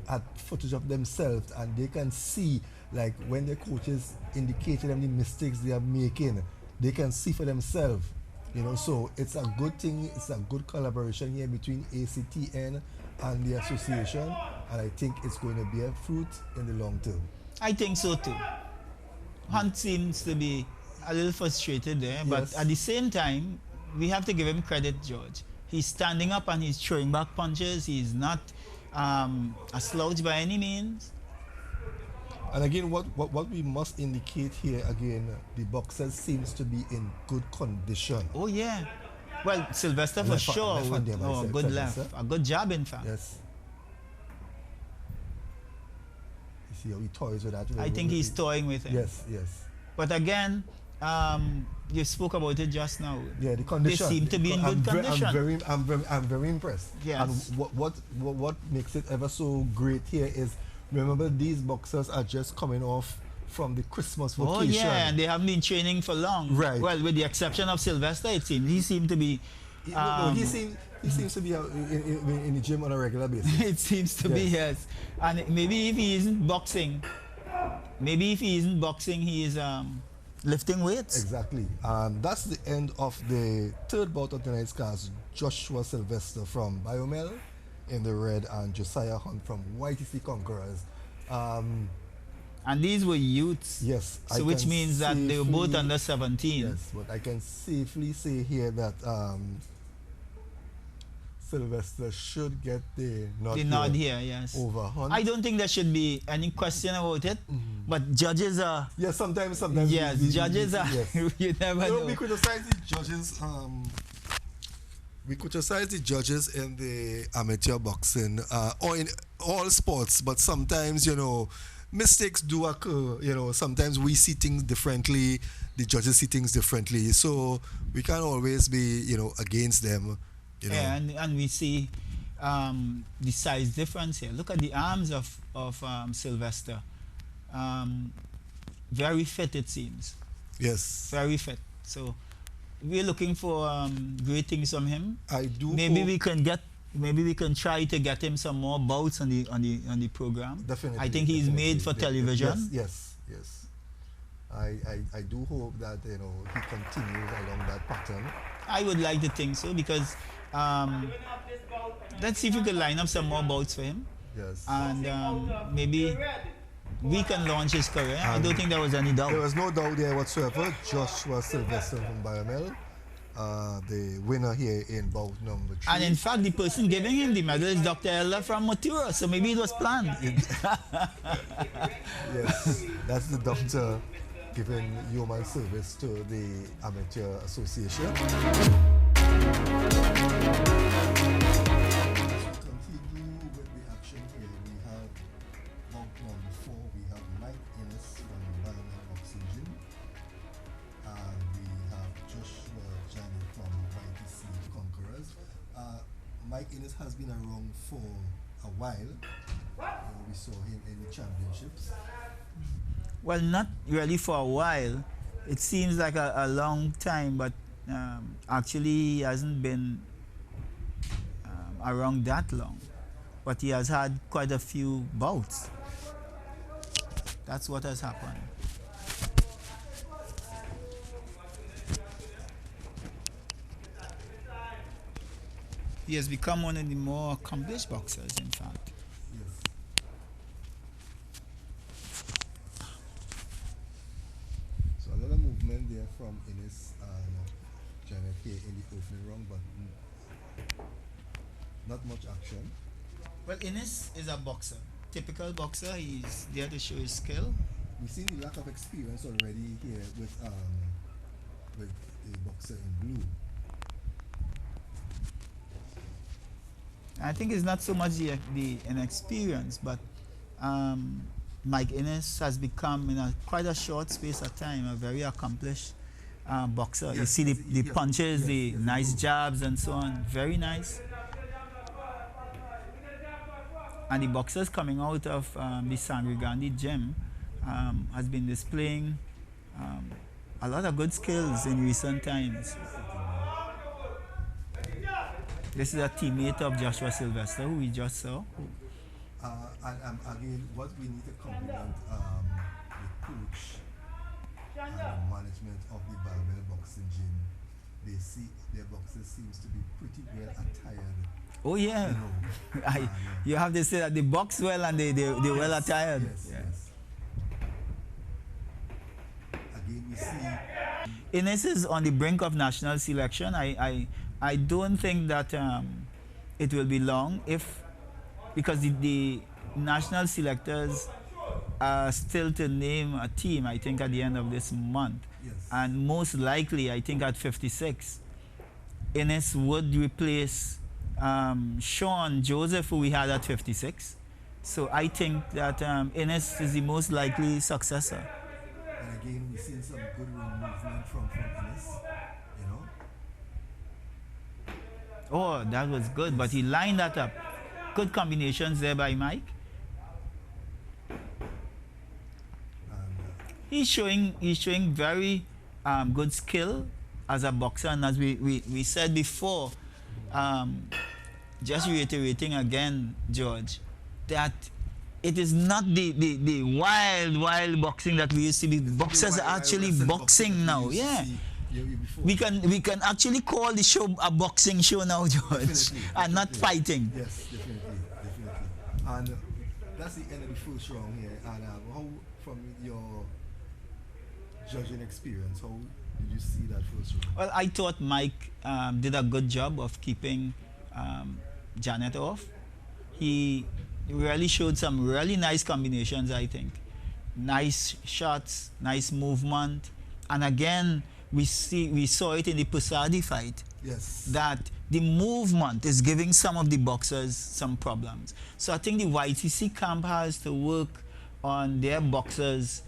at footage of themselves and they can see, like, when their coaches indicate to them the mistakes they are making, they can see for themselves, you know. So it's a good thing, it's a good collaboration here between ACTN and the association, and I think it's going to bear fruit in the long term. I think so too. Hunt seems to be a little frustrated there, but Yes. at the same time, we have to give him credit, George. He's standing up and he's throwing back punches. He's not a slouch by any means. And again, what we must indicate here again, the boxer seems to be in good condition. Oh yeah. Well, Sylvester for Left hand- sure. left hand there, Oh, myself, good Sylvester. left. A good jab, in fact. Yes. You see how he toys with that? I think he's toying with him. Yes, yes. But again, you spoke about it just now. Yeah, the condition. They seem to be in good condition. I'm very impressed. Yes. And what makes it ever so great here is, remember, these boxers are just coming off from the Christmas vacation. Oh yeah, and they haven't been training for long. Right. Well, with the exception of Sylvester, it seems he seemed to be. No, he seems to be out in the gym on a regular basis. It seems to be, yes. And maybe if he isn't boxing, he is lifting weights. Exactly. That's the end of the third bout of tonight's card. Joshua Sylvester from Biomel in the red and Josiah Hunt from YTC Conquerors. And these were youths. Yes. So which means that they were both under 17. Yes, but I can safely say here that Sylvester should get the nod here, yes. over Hunt. I don't think there should be any question about it. But judges are. Yes, sometimes. Yes, judges are. Yes. You never know. We criticize the judges. We criticize the judges in the amateur boxing or in all sports, but sometimes, mistakes do occur. Sometimes we see things differently, the judges see things differently, so we can't always be, against them. Yeah, and we see the size difference here. Look at the arms of Sylvester. Very fit, it seems. Yes. Very fit. So we're looking for great things from him. I do. Maybe we can try to get him some more bouts on the program. Definitely. I think he's made for television. Yes. I do hope that he continues along that pattern. I would like to think so, because let's see if we could line up some more bouts for him. Yes. And maybe we can launch his career. I don't think there was any doubt. There was no doubt there whatsoever. Joshua Sylvester from Biomel, the winner here in bout number 3. And in fact, the person giving him the medal is Dr. Elder from Motura, so maybe it was planned. Yes, that's the doctor giving human service to the Amateur Association. Continue with the action here. We have bout number 4. We have Mike Innes from Biomel Boxing Gym. And we have Joshua Janet from YTC Conquerors. Mike Innes has been around for a while. We saw him in the championships. Well, not really for a while. It seems like a long time, but actually he hasn't been around that long. But he has had quite a few bouts. That's what has happened. He has become one of the more accomplished boxers, in fact. Yes. So a lot of movement there from Innes and Janet here in the opening round, but not much action. Well, Innes is a boxer. Typical boxer. He's there to show his skill. We've seen the lack of experience already here with the boxer in blue. I think it's not so much the inexperience, but Mike Innes has become, in quite a short space of time, a very accomplished boxer. Yes, you see the yes, punches, yes, the yes, nice good. jabs and so on. Very nice. And the boxers coming out of the Sangre Grande gym has been displaying a lot of good skills in recent times. This is a teammate of Joshua Sylvester, who we just saw. And again, what we need to compliment the coach and the management of the Biomel Boxing Gym. They see their boxers seems to be pretty well attired. Oh yeah, you have to say that they box well and they well attired. Yes, Yeah. yes. see? Ines is on the brink of national selection. I don't think that it will be long because the national selectors are still to name a team, I think, at the end of this month. Yes. And most likely, I think at 56, Ines would replace Sean Joseph, who we had at 56. So I think that Ines is the most likely successor. And again, we've seen some good movement from Innes, you know. Oh, that was good, but he lined that up. Good combinations there by Mike. He's showing very good skill as a boxer, and as we said before, just reiterating again, George, that it is not the wild boxing that we used to be. Boxers are actually boxing now. Yeah. We can actually call the show a boxing show now, George, Definitely. and not fighting. Yes, definitely. And that's the end of the first round here. And how, from your judging experience, how did you see that first round? Well, I thought Mike did a good job of keeping Janet off. He really showed some really nice combinations, I think. Nice shots, nice movement. And again, we saw it in the Pusadi fight. Yes. That the movement is giving some of the boxers some problems. So I think the YTC camp has to work on their boxers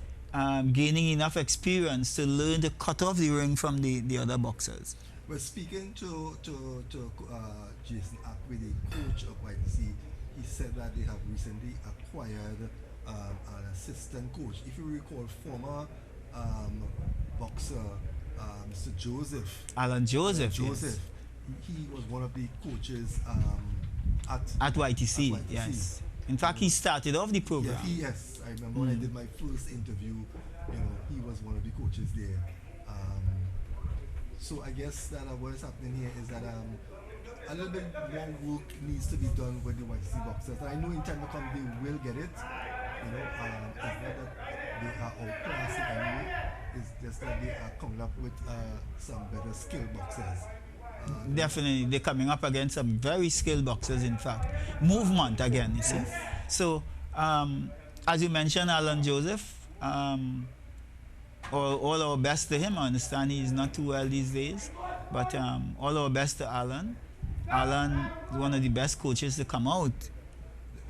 gaining enough experience to learn to cut off the ring from the other boxers. Well, speaking to Jason Akwe, the coach of YTC, he said that they have recently acquired an assistant coach. If you recall, former boxer Mr. Joseph. Alan Joseph. Joseph. Yes. He was one of the coaches At YTC, yes. In fact, he started off the program. Yeah, yes. I remember when I did my first interview, you know, he was one of the coaches there. So I guess that what is happening here is that a little bit more work needs to be done with the YTC boxers. I know in time to come they will get it. You know, it's not that they are outclassing anyway. It's just that they are coming up with some better skilled boxers. Definitely, they're coming up against some very skilled boxers, in fact. Movement again, you see. Yes. So, as you mentioned, Alan Joseph, all our best to him. I understand he's not too well these days, but all our best to Alan. Alan is one of the best coaches to come out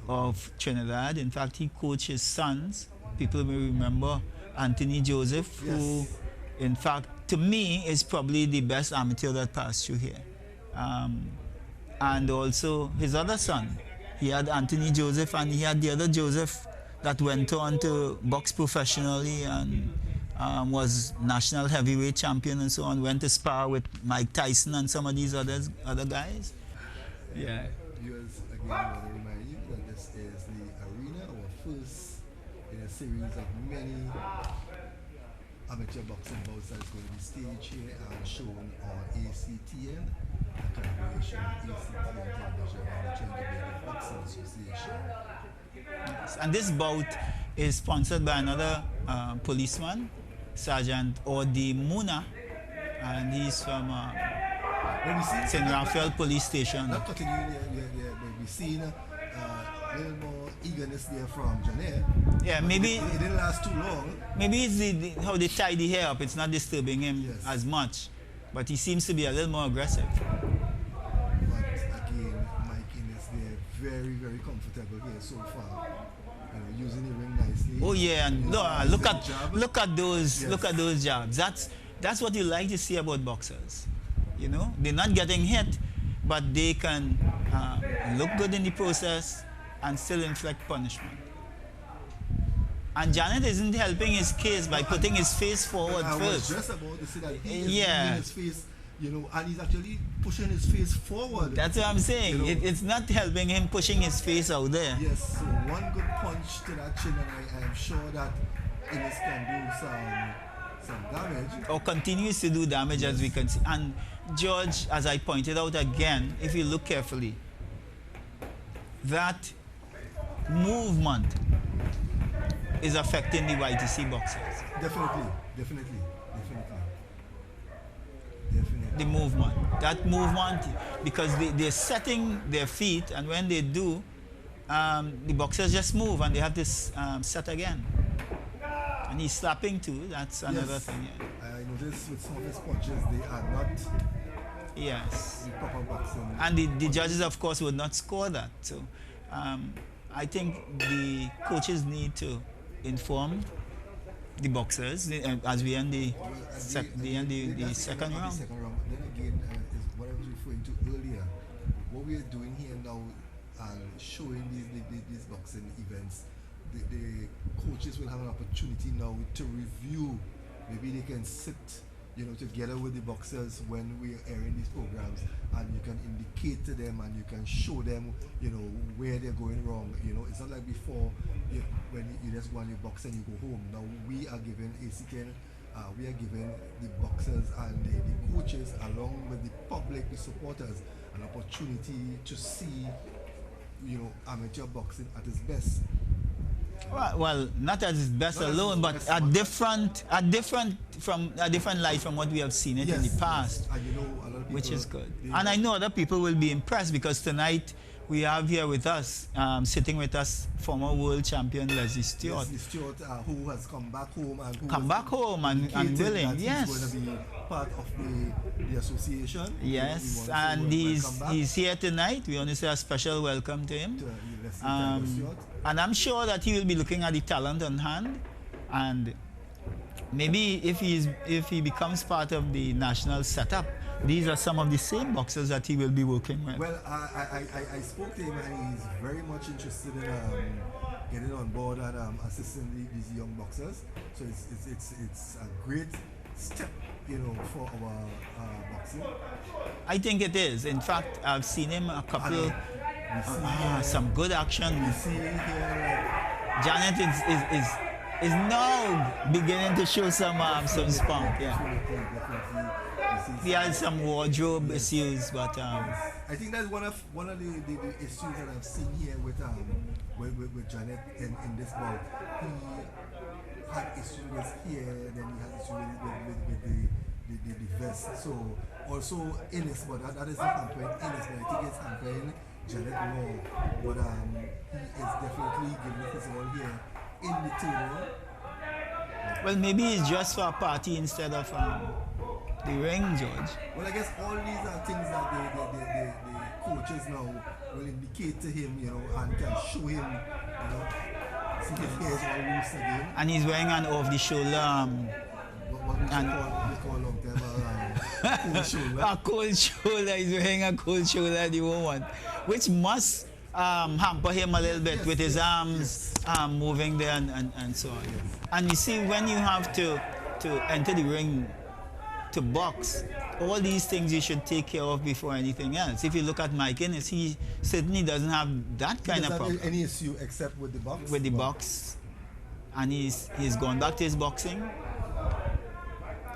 of Trinidad. In fact, he coached his sons. People may remember Anthony Joseph, who, in fact, to me, is probably the best amateur that passed through here. And also his other son. He had Anthony Joseph, and he had the other Joseph that went on to box professionally and was national heavyweight champion and so on. Went to spar with Mike Tyson and some of these other guys. Yeah. Viewers, again, I want to remind you that this is the arena, our first in a series of many amateur boxing bouts that's going to be staged here and shown on ACTN, a collaboration with ACTN Television and the Trinidad Boxing Association. Yes. And this bout is sponsored by another policeman, Sergeant Odi Muna, and he's from St. Raphael Police Station. Not continuing there, but we've seen a little more eagerness there from Janet. Yeah, maybe it didn't last too long. Maybe it's how they tie the hair up. It's not disturbing him as much, but he seems to be a little more aggressive. But again, Mike Innes there, very, very comfortable here so far. You know, using the ring nicely. Oh yeah, and look at those Yes. look at those jabs. That's what you like to see about boxers. You know, they're not getting hit, but they can look good in the process and still inflict punishment. And Janet isn't helping his case by putting his face forward I was first. just about to say that he is Yeah. moving his face, you know, and he's actually pushing his face forward. That's what I'm saying. You know, It's not helping him pushing his face out there. yes, so one good punch to that chin, and I am sure that Innes can do some damage. Or continues to do damage, as we can see. And George, as I pointed out again, if you look carefully, that movement is affecting the YTC boxers. Definitely. the movement. That movement, because they're setting their feet, and when they do, the boxers just move and they have to set again. And he's slapping too. That's another Yes. thing. Yeah. I noticed with some of his punches, they are not Yes. the proper boxing. And the judges, of course, would not score that. So I think the coaches need to inform the boxers as we end the second round. Then again, is what I was referring to earlier. What we are doing here now and showing these boxing events, the coaches will have an opportunity now to review. Maybe they can sit, together with the boxers when we are airing these programs, and you can indicate to them and you can show them, where they're going wrong. It's not like before, when you just go and you box and you go home. Now we are giving ACTN, we are giving the boxers and the coaches, along with the public, the supporters, an opportunity to see, amateur boxing at its best. Well, not as its best Not as alone, its but best, a but- different light from what we have seen it in the past, And a lot of people, which is good. they- And I know other people will be impressed because tonight we have here with us, sitting with us, former world champion Leslie Stewart. Leslie Stewart, who has come back home and who Come has back home and indicated willing, that yes. he's going to be part of the association. Yes, We and want to welcome back he's here tonight. We want to say a special welcome to him. to Leslie Stewart. And I'm sure that he will be looking at the talent on hand, and maybe if he becomes part of the national setup, these are some of the same boxers that he will be working with. Well, I spoke to him and he's very much interested in getting on board and assisting these young boxers. So it's a great step, for our boxing. I think it is. In fact, I've seen him a couple, We see, some good action. we see here Janet is now beginning to show some spunk. Yeah, definitely. We see he had some wardrobe issues, but I think that's one of the issues that I've seen here with Janet in this bout. He had issues here, then he had issues with the vest. So also Innis, but that isn't hampering Innis, but I think it's hampering Janet more. But he is definitely giving his all here in the table. well, maybe it's just for a party instead of the ring, George. Well, I guess all these are things that the coaches now will indicate to him, and can show him, see his hair is all loose again. And he's wearing an off-the-shoulder, What we call long time cool shoulder. a cold shoulder. He's wearing a cold shoulder at the moment, which must hamper him a little bit Yes, with his yes, arms moving there and so on. And you see, when you have to enter the ring to box, all these things you should take care of before anything else. If you look at Mike Innes, he certainly doesn't have that kind He of doesn't problem have any issue except with the box. with the box, and he's gone back to his boxing.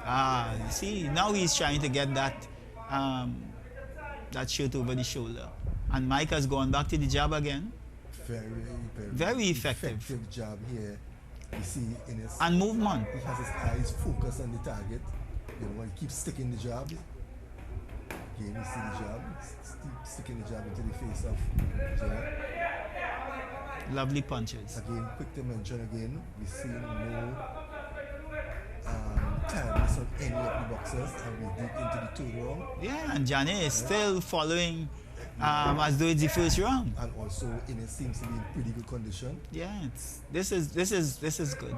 You see, now he's trying to get that shirt over the shoulder, and Mike has gone back to the jab again, Very effective. job here. You see in his and movement. he has his eyes focused on the target. He keeps sticking the jab. Again, you see the jab. Sticking the jab into the face of Janet. Lovely punches. Again, quick to mention again, we've seen no tiredness of any of the boxers, and we're deep into the third round. Yeah, and Janet is still following as though it's the first round. And also, Innes seems to be in pretty good condition. Yeah, this is good,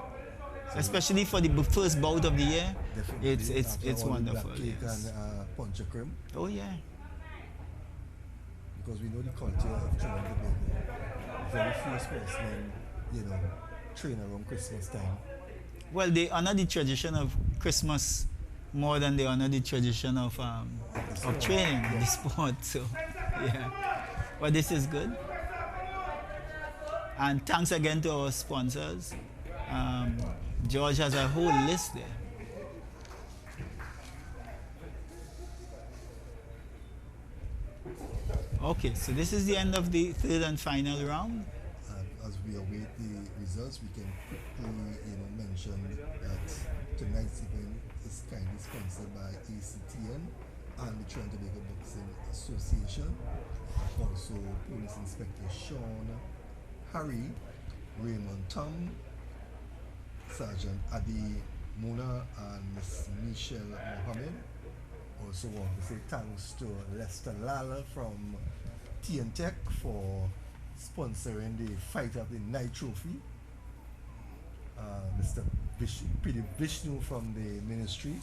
especially for the first bout of the year. Definitely. It's After all the wonderful. Black cake Yes. and punch of cream, Oh yeah. because we know the culture of Trinidad and Tobago. Very few sportsmen, train around Christmas time. Well, they honor the tradition of Christmas more than they honor the tradition of training the sport. So, yeah. But this is good. And thanks again to our sponsors. George has a whole list there. Okay, so this is the end of the third and final round. And as we await the results, we can quickly, mention that tonight's event is kindly sponsored by ACTN and the Trinidad and Tobago Boxing Association. Also, Police Inspector Sean Harry, Raymond Tom, Sergeant Adi Muna, and Miss Michelle Mohammed. Also want to say thanks to Lester Lala from TN Tech for sponsoring the Fight of the Night Trophy. Mr. Pidi Vishnu from the ministry.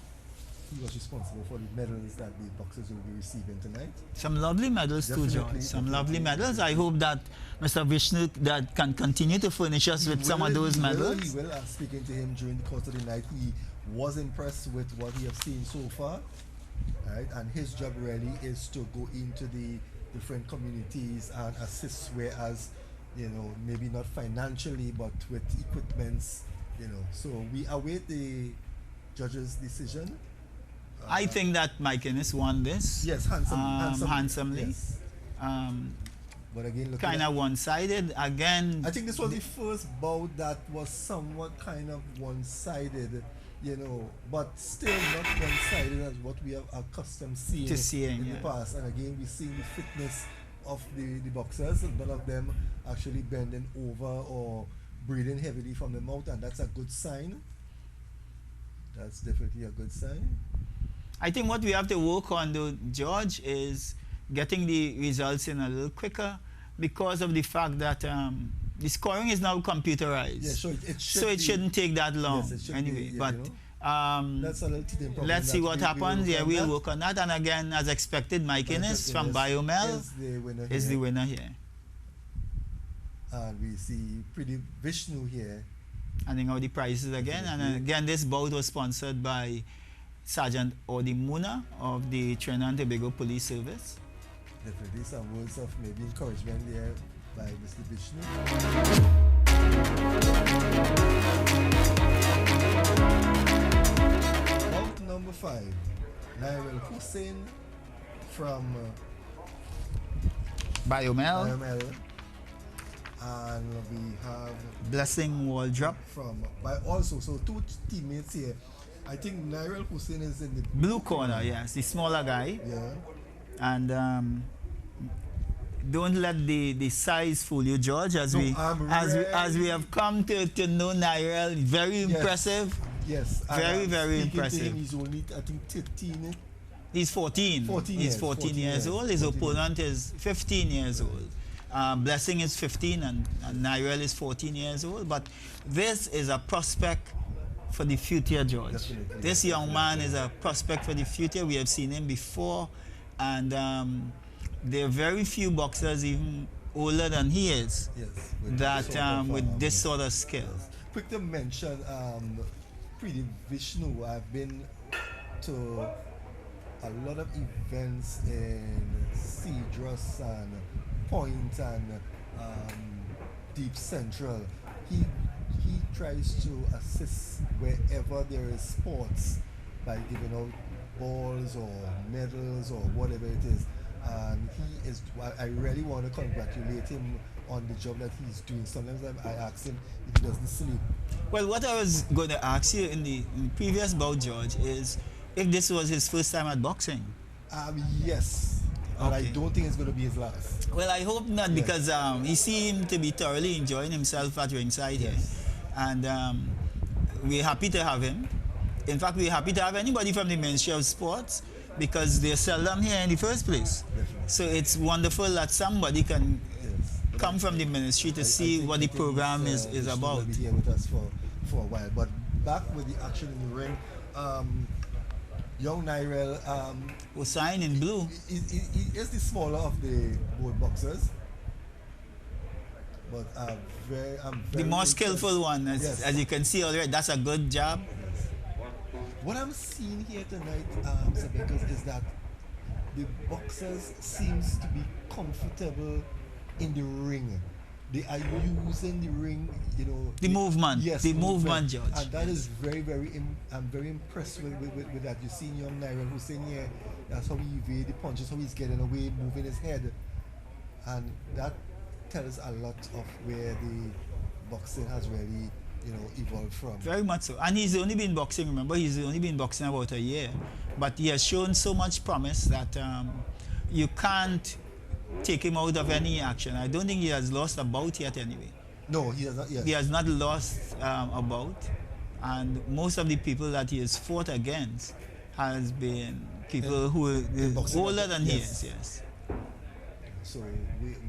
He was responsible for the medals that the boxers will be receiving tonight. Some lovely medals too, George. Some lovely medals. I hope that Mr. Vishnu that can continue to furnish us with some of those medals. He will. Speaking to him during the course of the night, he was impressed with what he has seen so far. Right? And his job really is to go into the different communities and assist, whereas, you know, maybe not financially, but with equipments, you know. So we await the judge's decision. I think that Mike Innes won this. Yes, handsomely. Yes. But again, kind of one-sided. Again, I think this was the first bout that was somewhat kind of one-sided, you know, but still not one-sided as what we have accustomed seeing in the past. And again, we're seeing the fitness of the boxers, and none of them actually bending over or breathing heavily from the mouth, and that's a good sign. That's definitely a good sign. I think what we have to work on, though, George, is getting the results in a little quicker, because of the fact that the scoring is now computerized. Yeah, so it shouldn't take that long. Yes, anyway. Be, but you know, that's a little problem. Let's see what happens. We'll work on that. And again, as expected, Mike Innes from Biomel is the winner here. And we see Pidi Vishnu here. Handing out the prizes again. And again, this bout was sponsored by Sergeant Odi Muna of the Trinidad and Tobago Police Service. Definitely some words of maybe encouragement there by Mr. Vishnu. Bout number 5, Nairel Hussein from Biomel. And we have Blessing Waldrop from also, so two teammates here. I think Nairel Hussein is in the blue corner, yes, the smaller guy. Yeah. And don't let the size fool you, George. As we have come to know Nairel, very impressive. Yes. Very impressive. He's only, I think, 13. He's 14. He's 14 years old. His opponent is 15 years old. Blessing is 15 and Nairel is 14 years old. But this is a prospect for the future, George. Definitely. This young man is a prospect for the future. We have seen him before, and there are very few boxers even older than he is with this sort of skill. Yes. Quick to mention, Pidi Vishnu. I've been to a lot of events in Cedros and Point and Deep Central. He tries to assist wherever there is sports by giving out balls or medals or whatever it is. And he is, I really want to congratulate him on the job that he's doing. Sometimes I ask him if he doesn't sleep. Well, what I was going to ask you in the previous bout, George, is if this was his first time at boxing. Yes. And I don't think it's going to be his last. Well, I hope not, because he seemed to be thoroughly enjoying himself at ringside here. And we're happy to have him. In fact, we're happy to have anybody from the Ministry of Sports, because they're seldom here in the first place. Definitely. So it's wonderful that somebody can come from the ministry to see what the program is about. Will be here with us for a while. But back with the action in the ring, young Nairel Hussein in blue. He is the smaller of the both boxers. But I'm very the more skillful one, as you can see already. That's a good job. Yes. What I'm seeing here tonight, Sabekos, is that the boxers seems to be comfortable in the ring. They are using the ring, you know. The movement. Yes, the movement, George. And that is I'm very impressed with that. You've seen young Nairel Hussein here. That's how he evades the punches, how he's getting away, moving his head. And that tells a lot of where the boxing has really, evolved from. Very much so. And he's only been boxing, remember, he's only been boxing about a year. But he has shown so much promise that you can't take him out of any action. I don't think he has lost a bout yet anyway. No, he has not yet. He has not lost a bout. And most of the people that he has fought against has been people who are older than he is, yes. So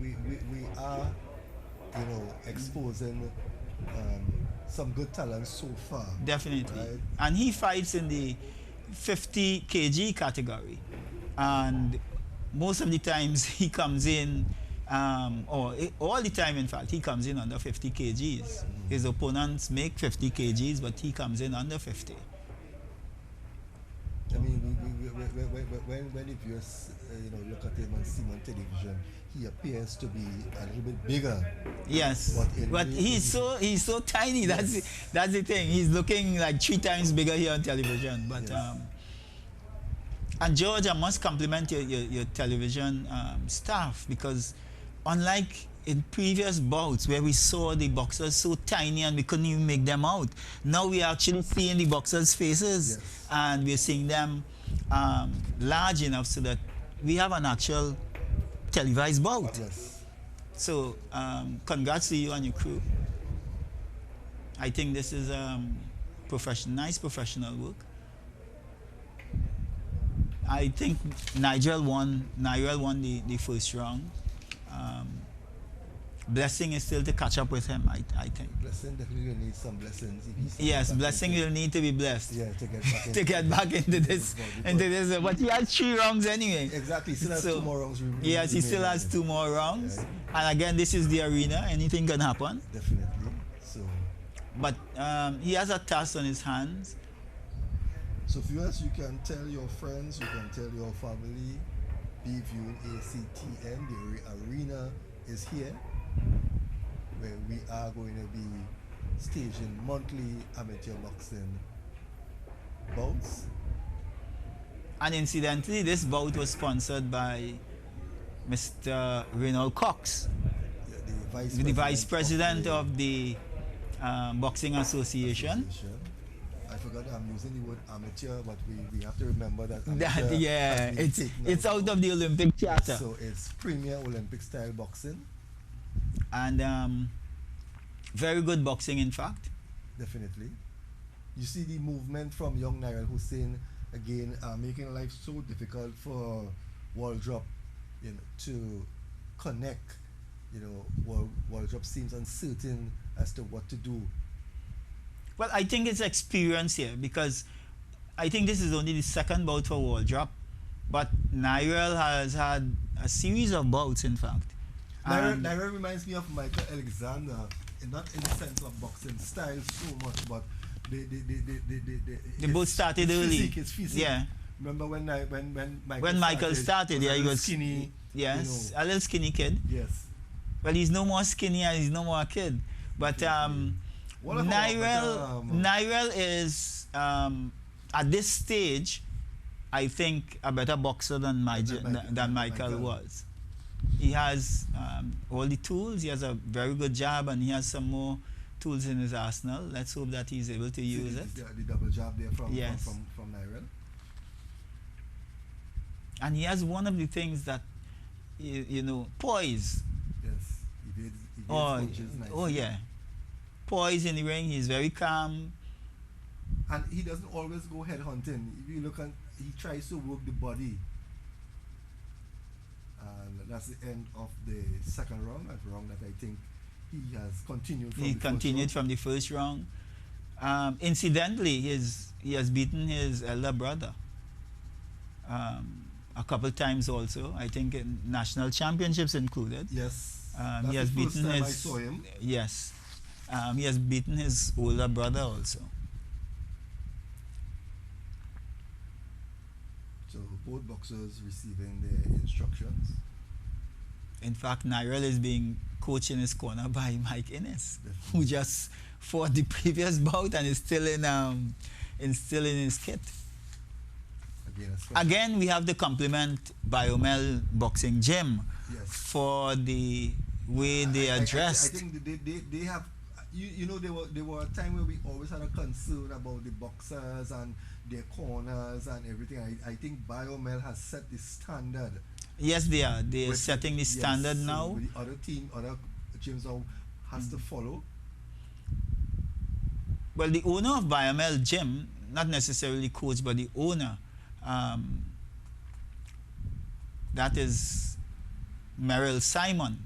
we are, exposing some good talent so far. Definitely. Right? And he fights in the 50 kg category. And most of the times he comes in, all the time in fact, he comes in under 50 kgs. His opponents make 50 kgs, but he comes in under 50. I mean, when if you look at him and see him on television, he appears to be a little bit bigger. Yes, but he's so tiny. That's the thing. He's looking like 3 times bigger here on television. But Yes. And George, I must compliment your television staff, because unlike in previous bouts where we saw the boxers so tiny and we couldn't even make them out, now we are actually seeing the boxers' faces. Yes. And we're seeing them large enough so that we have an actual televised bout. Yes. So congrats to you and your crew. I think this is nice professional work. I think Nigel won the first round. Blessing is still to catch up with him, I think. Blessing definitely will need some blessings. Yes, Blessing will need to be blessed. Yeah, to get back to get back into this. But he has 3 rounds anyway. Exactly, he still has 2 more rounds. Yes, he still has 2 more rounds. Yeah. And again, this is the arena. Anything can happen. Definitely. So But he has a task on his hands. So viewers, you can tell your friends, you can tell your family, be viewing ACTN, the arena is here, where we are going to be staging monthly amateur boxing bouts. And incidentally, this bout was sponsored by Mr. Reynold Cox, the Vice President of the Boxing Association. I forgot I'm using the word amateur, but we have to remember that it's out of the Olympic charter. So it's Premier Olympic style boxing. And very good boxing, in fact. Definitely. You see the movement from young Nairel Hussein, again, making life so difficult for Waldrop, to connect. Waldrop seems uncertain as to what to do. Well, I think it's experience here, because I think this is only the second bout for Waldrop, but Nairel has had a series of bouts, in fact. Nairel reminds me of Michael Alexander, not in the sense of boxing style so much, but they both started early. His physique. Yeah. Remember when Michael started, yeah, he was skinny. Yes, a little skinny kid. Yes. Well, he's no more skinny and he's no more a kid. But Nairel is at this stage, I think, a better boxer than Michael was. He has all the tools. He has a very good jab, and he has some more tools in his arsenal. Let's hope that he's able to use it. The double jab there from Nairel. And he has one of the things that, poise. Yes, he did punches nicely. Oh yeah, poise in the ring. He's very calm. And he doesn't always go head hunting. If you look at, he tries to work the body. And that's the end of the second round. That round that I think he has continued from the first round. Incidentally, he has beaten his elder brother a couple times also. I think in national championships included. Yes. He has the first beaten time his. I saw him. Yes. He has beaten his older brother also. So both boxers receiving their instructions. In fact, Nairel is being coached in his corner by Mike Innes, who just fought the previous bout and is still in his kit. Again, we have to compliment Biomel Boxing Gym for the way they are dressed. I think they have, you know, there were a time where we always had a concern about the boxers and their corners and everything. I think Biomel has set the standard. Yes, they are. They are With setting the yes, standard so now. with the other team, other gyms now has to follow. Well, the owner of Biomel Gym, not necessarily coach, but the owner, that is Merrill Simon.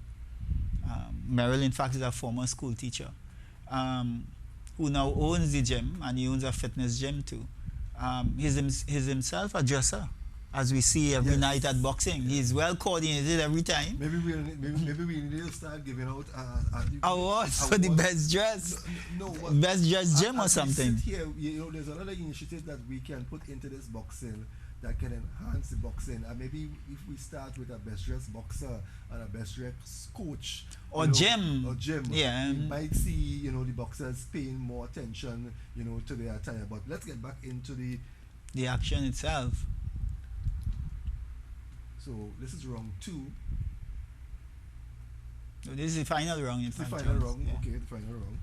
Merrill, in fact, is a former school teacher who now owns the gym, and he owns a fitness gym too. He's himself a dresser, as we see every Yes. night at boxing. He's well coordinated every time. Maybe we need to start giving out Awards for the best dress, best dressed gym or as we something. sit here, you know, there's another initiative that we can put into this boxing that can enhance the boxing. And maybe if we start with a best dressed boxer and a best dressed coach Or you know, gym. Yeah. we might see, you know, the boxers paying more attention, you know, to their attire. But let's get back into The action itself. so this is round 2. So this is the final round. In It's the fact, final Jones. round. Yeah. Okay, the final round.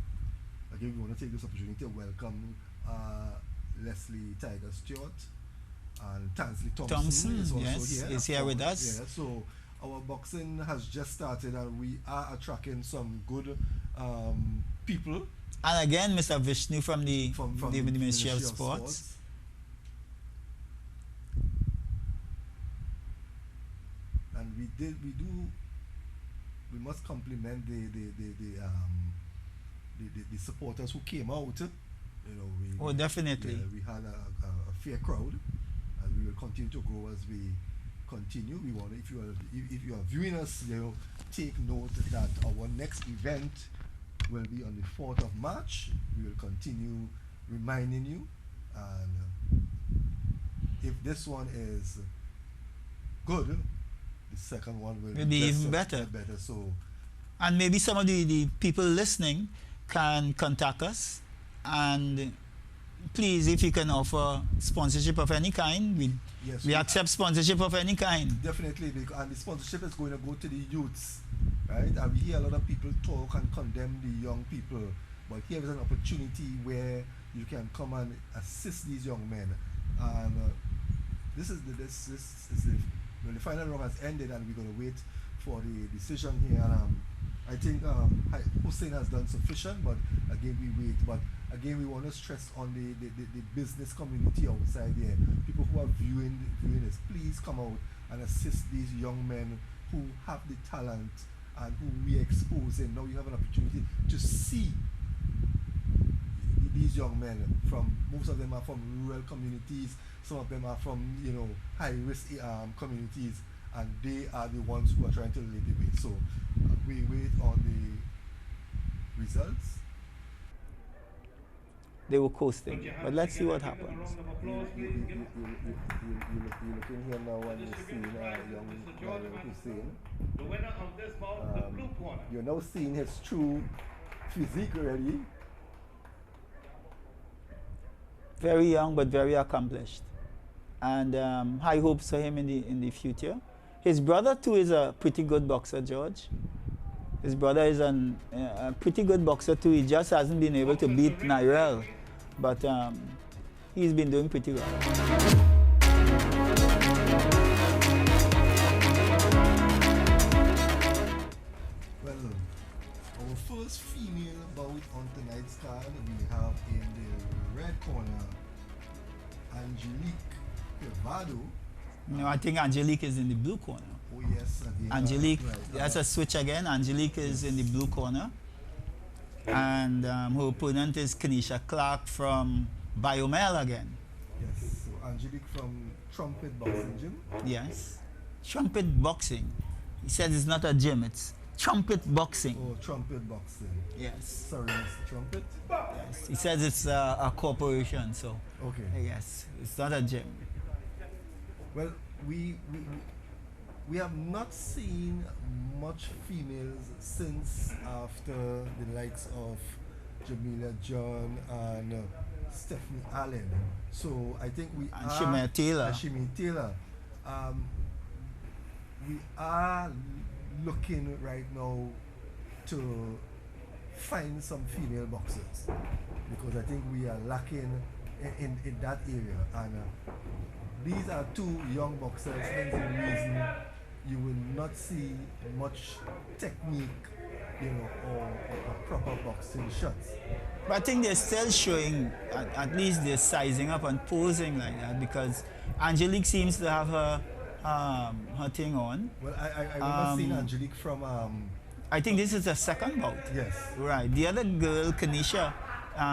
Again, we want to take this opportunity to welcome Leslie Tiger Stewart and Tansley Thompson is also yes, here. is here with us. Yeah, so our boxing has just started and we are attracting some good people And again, Mr. Vishnu from the from the the Ministry of Sports. And we must compliment the supporters who came out. You know, Oh, definitely. Yeah, we had a fair crowd, and we will continue to grow as we continue. We want, if you are viewing us, you know, take note that our next event will be on the 4th of March. We will continue reminding you, and if this one is good, the second one will Be just even better. Better. So And maybe some of the people listening can contact us, and please, if you can offer sponsorship of any kind, yes, we accept sponsorship of any kind. definitely, and the sponsorship is going to go to the youths, right? And we hear a lot of people talk and condemn the young people, but here is an opportunity where you can come and assist these young men. And this is when the final round has ended, and we're going to wait for the decision here. And I think Hussein has done sufficient, but again we wait. But again, we want to stress on the business community outside there, people who are viewing this. Please come out and assist these young men who have the talent and who we are exposing. Now you have an opportunity to see these young men. From most of them are from rural communities, some of them are from, you know, high risk communities, and they are the ones who are trying to lead the way. So we wait on the results. They were coasting, but let's see what happens. You're looking here now and you're seeing young Mario Hussein. The winner of this bout, the blue corner. You're now seeing his true physique already. Very young but very accomplished, and high hopes for him in the future. His brother too is a pretty good boxer, George. His brother is a pretty good boxer too. He just hasn't been able to beat Nyrel, but he's been doing pretty well. Well, our first female bout on tonight's card, we have in the red corner Angelique Pivado. No, I think Angelique is in the blue corner. Oh yes, again. Angelique, right. that's a switch again. Angelique is in the blue corner. And her opponent is Kenesha Clark from Biomel again. Yes, so Angelique from Trumpet Boxing Gym. Yes. Trumpet boxing. He says it's not a gym, it's trumpet boxing. Oh, Trumpet Boxing. Yes. Sorry, Mr. Trumpet. Yes. He says it's a corporation, so Okay. yes, it's not a gym. Well, we have not seen much females since after the likes of Jamila John and Stephanie Allen. So I think we And are Shimei Taylor. and Shimei Taylor. We are looking right now to find some female boxers, because I think we are lacking in that area. And these are two young boxers, hence the reason you will not see much technique, or proper boxing shots. But I think they're still showing, at least they're sizing up and posing like that, because Angelique seems to have her thing on. Well, I remember seeing Angelique from I think this is her second bout. yes. Right. The other girl, Kanisha,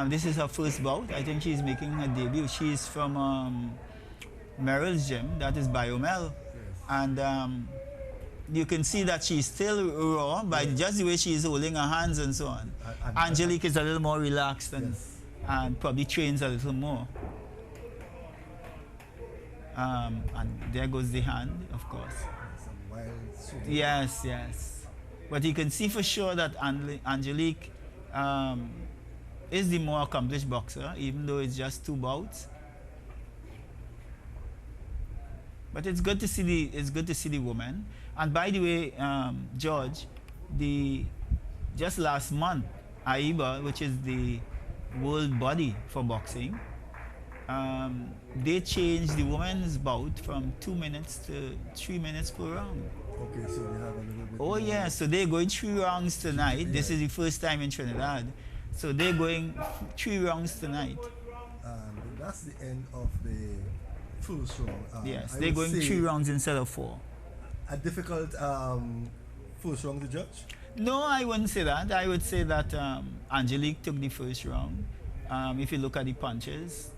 this is her first bout. I think she's making her debut. She's from Merrill's gym, that is Biomel. Yes. And you can see that she's still raw by just the way she's holding her hands and so on. Angelique is a little more relaxed Yes. and probably trains a little more. And there goes the hand, of course. Some wild shooting. Yes, yes. But you can see for sure that Angelique is the more accomplished boxer, even though it's just 2 bouts. But it's good to see the woman. And by the way, George, just last month, AIBA, which is the world body for boxing, they changed the women's bout from 2 minutes to 3 minutes per round. Okay, so they have a little bit Oh more. yeah, so they're going 3 rounds tonight. This Yeah. is the first time in Trinidad. So they're going 3 rounds tonight. And that's the end of the first round. Yes, I they're would going say 3 rounds instead of 4. A difficult first round to judge. No, I wouldn't say that. I would say that Angelique took the first round. If you look at the punches,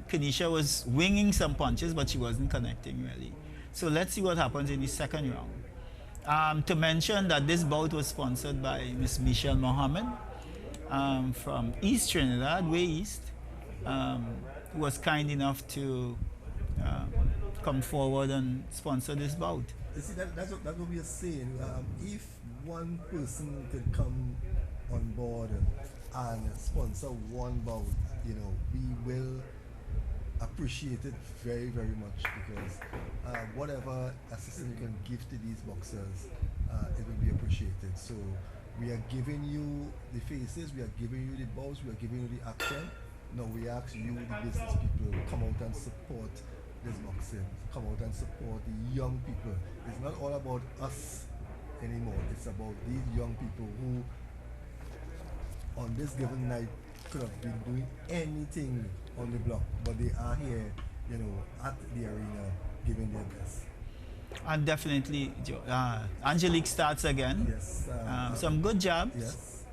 Kanisha was winging some punches, but she wasn't connecting really. So let's see what happens in the second round. To mention that this bout was sponsored by Miss Michelle Mohammed from East Trinidad, way east, who was kind enough to come forward and sponsor this bout. You see, that's what we are saying. If one person could come on board and sponsor one bout, we will appreciate it very, very much, because whatever assistance you can give to these boxers, it will be appreciated. So we are giving you the faces, we are giving you the bouts, we are giving you the action. Now we ask you, the business people, come out and support this boxing. Come out and support the young people. It's not all about us anymore. It's about these young people who, on this given night, could have been doing anything on the block, but they are here, at the arena, giving their best. And definitely, Angelique starts again. Yes. Some good jabs. Yes.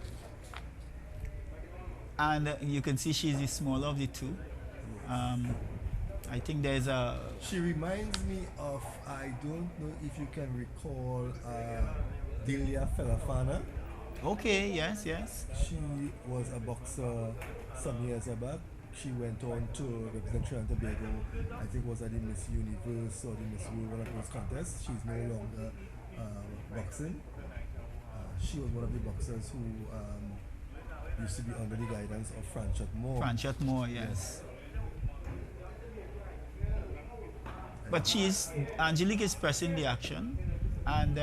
And you can see she's the smaller of the two. I think there's a... She reminds me of, I don't know if you can recall, Delia Felafana. Okay, yes, yes. She was a boxer some years back. She went on to represent Trinidad and Tobago. I think was at the Miss Universe or the Miss World, one of those contests. She's no longer boxing. She was one of the boxers who used to be under the guidance of Franchot Moore. Franchot Moore, yes. But Angelique is pressing the action and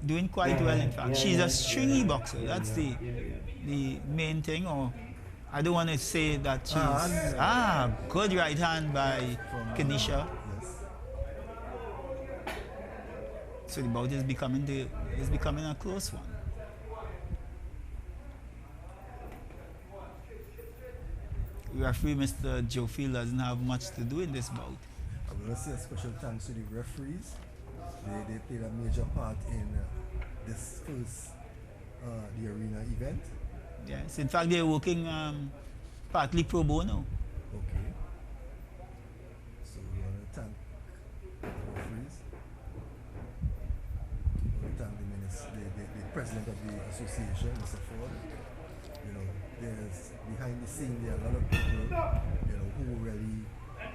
doing quite well, in fact. She's a stringy boxer. That's the main thing. Or I don't want to say that she's... good right hand by Kanisha. Yes. So the bout is becoming a close one. Referee Mr. Joe Field doesn't have much to do in this bout. I want to say a special thanks to the referees. They played a major part in this first the arena event. Yes, in fact they're working partly pro bono. Okay. So we want to thank the referees. We want to thank the president of the association, Mr. Ford. There's behind the scene there are a lot of people, who really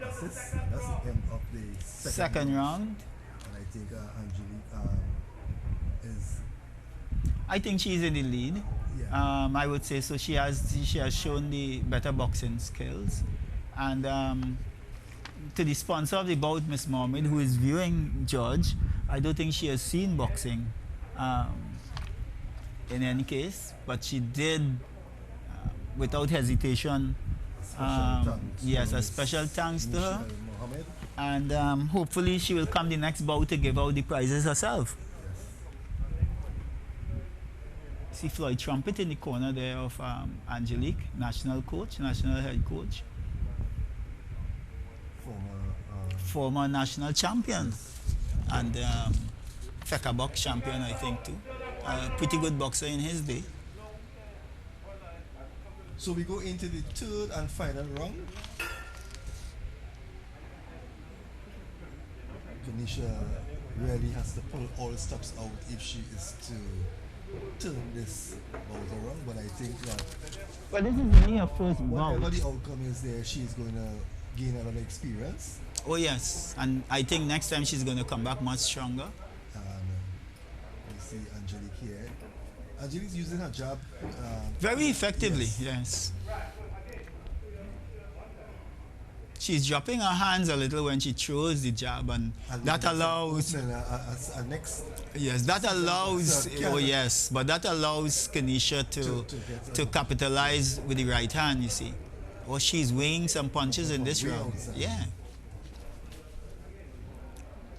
assist. That's the end of the Second round. And I think Angelique is. I think she's in the lead. Yeah. I would say so. She has shown the better boxing skills, and to the sponsor of the bout, Miss Mohammed, who is viewing George, I don't think she has seen boxing. in any case, but she did, without hesitation, yes, a special thanks to her. Mohammed. And hopefully she will come the next bout to give out the prizes herself. See Floyd Trumpet in the corner there of Angelique, national head coach, former national champion, and Feka box champion, I think, too. Pretty good boxer in his day. So we go into the third and final round. Kanisha really has to pull all stops out if she is to turn this bout around, but I think that Well, this is only her first whatever bout. the outcome is there, she's going to gain a lot of experience. Oh yes, and I think next time she's going to come back much stronger. We see Angelique here. Angelique's using her jab. Very effectively, yes. yes. She's dropping her hands a little when she throws the jab, and that allows, a next yes, that allows, So, oh yes, but that allows Kanisha to capitalize with the right hand, you see. Or she's weighing some punches in this Way round. outside. Yeah.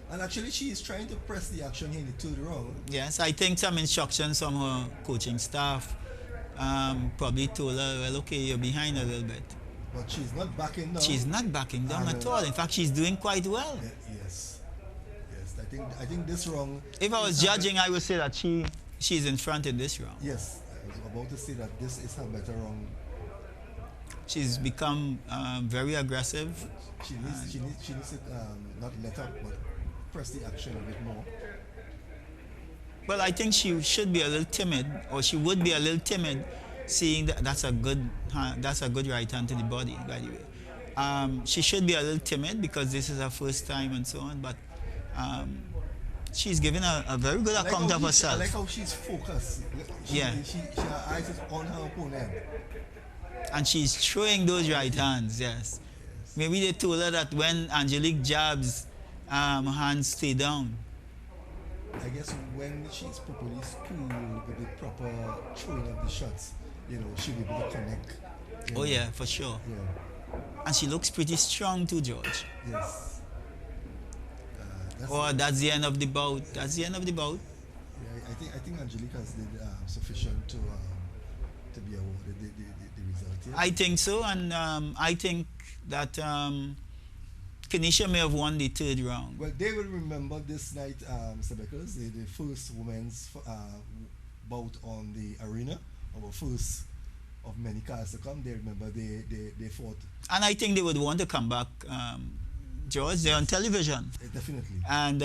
And actually, she is trying to press the action here in the third round. Yes, I think some instructions from her coaching staff probably told her, well, okay, you're behind a little bit. But she's not backing down. She's not backing down at all. In fact, she's doing quite well. Yes. Yes. I think this round. If I was judging, I would say that she's in front in this round. Yes. I was about to say that this is her better round. She's become very aggressive. She needs to not let up, but press the action a bit more. Well, I think she should be a little timid, or she would be a little timid, seeing that that's a good right hand to the body, by the way. She should be a little timid because this is her first time and so on, but she's giving a very good account of herself. I like how she's focused. Yeah. Her eyes is on her opponent. And she's throwing those right hands, yes. Maybe they told her that when Angelique jabs, hands stay down. I guess when she's properly schooled with the proper throwing of the shots, she'll be able to connect. Oh yeah, for sure. Yeah. And she looks pretty strong too, George. Yes. That's the end of the bout. That's the end of the bout. Yeah, I think Angelique has did sufficient to be awarded the result. Yeah? I think so, and I think that Kanisha may have won the third round. Well, they will remember this night, Mr. Beckers, the first women's bout on the arena, our first of many cards to come. They remember they fought. And I think they would want to come back, George. They're on television. Definitely. And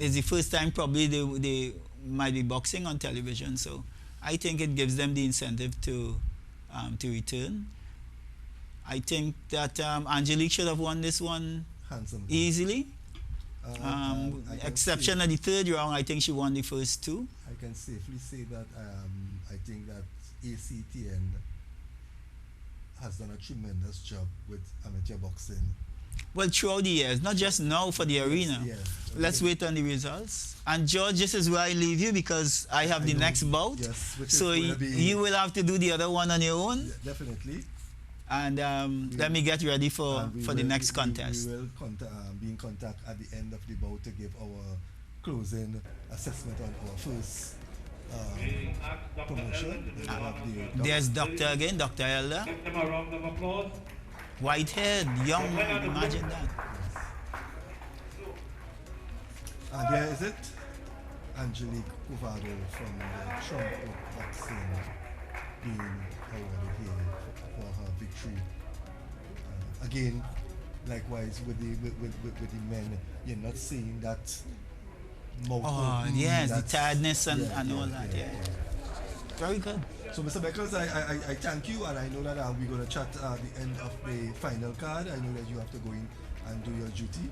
it's the first time probably they might be boxing on television, so I think it gives them the incentive to return. I think that Angelique should have won this one handsomely. Easily. Exception of the third round, I think she won the first two. I can safely say that I think that ACTN has done a tremendous job with amateur boxing. Well, throughout the years, not just now for the arena. Yes. Let's wait on the results. And George, this is where I leave you because I have the next bout. Yes, which so is gonna be, you will have to do the other one on your own. Yeah, definitely. And let me get ready for the next contest. We will be in contact at the end of the bout to give our closing assessment on our first promotion. There's Doctor again, Dr. Elder. Give them a round of applause. Whitehead, young, imagine that. And there is it. Angelique Covado from the Trump Boxing being awarded here for her victory. Again, likewise with the men, you're not seeing that mouth. Oh, yes, the tiredness and all that, yeah. Very good. So, Mr. Beckers, I thank you, and I know that we're going to chat at the end of the final card. I know that you have to go in and do your duty.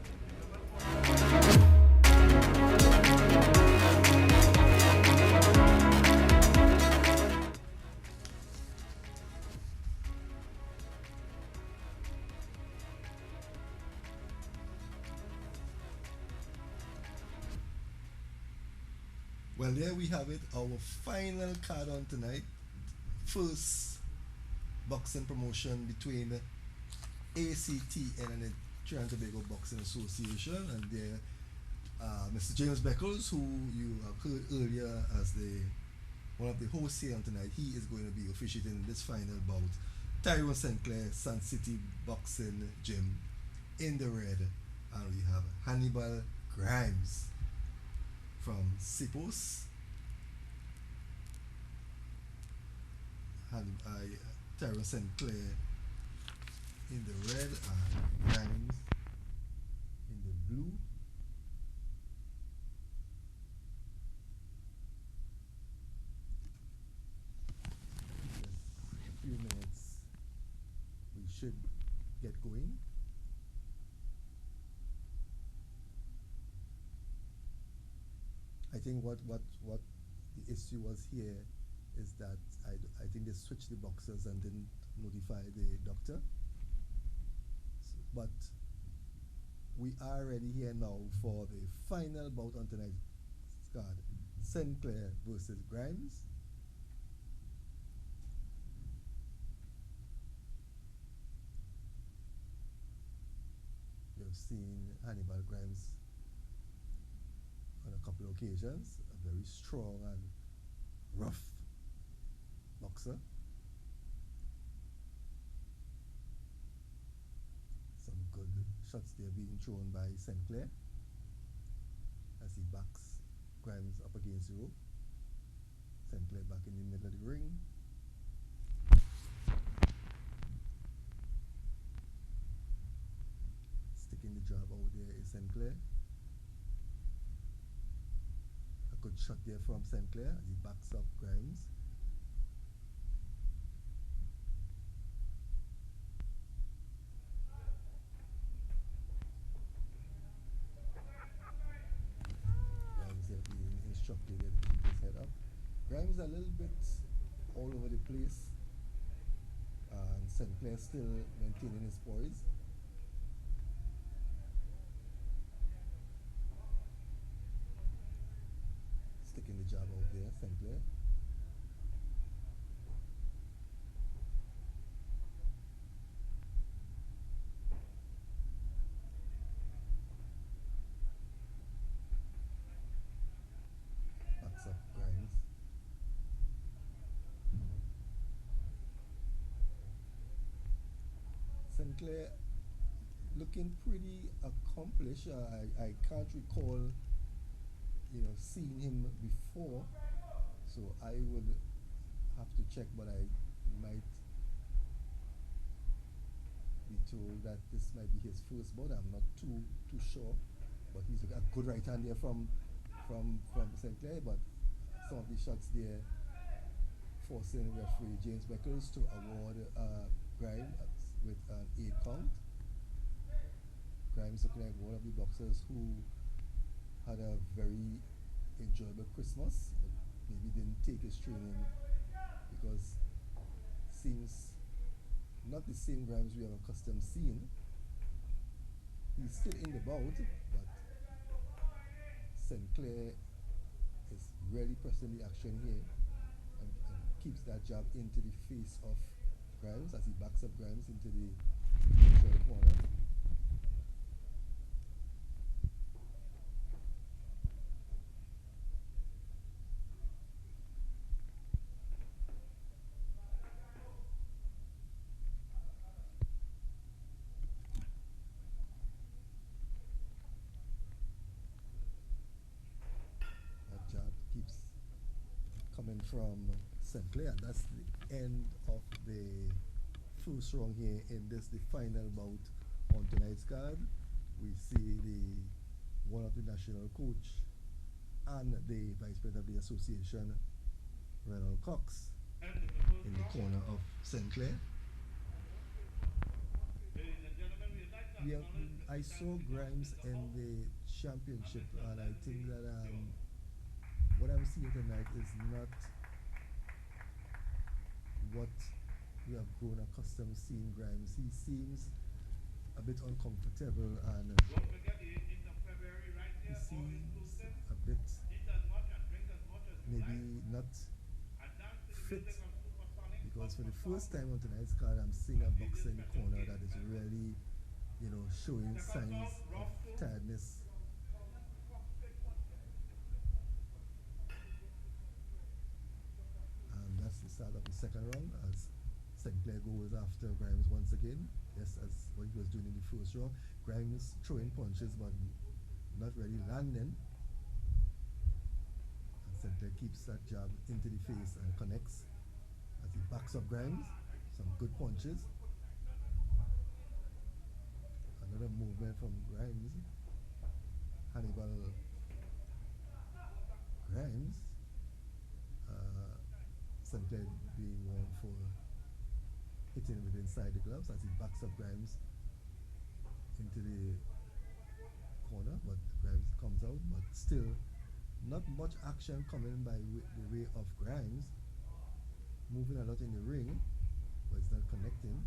Well, there we have it. Our final card on tonight. First boxing promotion between ACTN and the Trinidad and Tobago Boxing Association, and there, Mr. James Beckles, who you have heard earlier as the one of the hosts here on tonight, he is going to be officiating this final bout. Tyrone St. Clair, Sun City Boxing Gym in the red, and we have Hannibal Grimes from Sipos. Tyrone St. Clair in the red and Grimes in the blue. Just a few minutes, we should get going. I think what the issue was here is that I think they switched the boxers and didn't notify the doctor. But we are ready here now for the final bout on tonight's card. St. Clair versus Grimes. You've seen Hannibal Grimes on a couple of occasions, a very strong and rough boxer. Some good shots there being thrown by St. Clair as he backs Grimes up against the rope. St. Clair back in the middle of the ring. Sticking the jab out there is St. Clair. A good shot there from St. Clair as he backs up Grimes. Grimes there being instructed to keep his head up. Grimes a little bit all over the place, and St. Clair still maintaining his poise. Sticking the jab out there, St. Clair. Backs up Grimes. St. Clair looking pretty accomplished. I can't recall, seeing him before, so I would have to check, but I might be told that this might be his first bout. I'm not too sure, but he's a good right hand there from St. Clair, but some of the shots there forcing referee James Beckles to award Grimes with an 8 count. Grimes looking like one of the boxers who had a very enjoyable Christmas, but maybe didn't take his training because seems not the same Grimes we have accustomed seeing. He's still in the bout, but St. Clair is really pressing the action here and keeps that jab into the face of Grimes as he backs up Grimes into the neutral corner. Coming from St. Clair. That's the end of the first round here in this, the final bout on tonight's card. We see one of the national coach and the vice president of the association, Ronald Cox, in the corner of St. Clair. Yeah, I saw Grimes in the championship, and I think that what I'm seeing tonight is not what we have grown accustomed seeing Grimes. He seems a bit uncomfortable, and he seems a bit not fit, because for the first time on tonight's card, I'm seeing a boxing corner that is really, you know, showing signs of tiredness. And that's the start of the second round as St. Clair goes after Grimes once again. Yes, as what he was doing in the first round. Grimes throwing punches but not really landing. And St. Clair keeps that jab into the face and connects as he backs up Grimes. Some good punches. Another movement from Grimes. Hannibal Grimes. St. Clair being warned for hitting with inside the gloves as he backs up Grimes into the corner, but Grimes comes out, but still not much action coming by the way of Grimes. Moving a lot in the ring, but it's not connecting.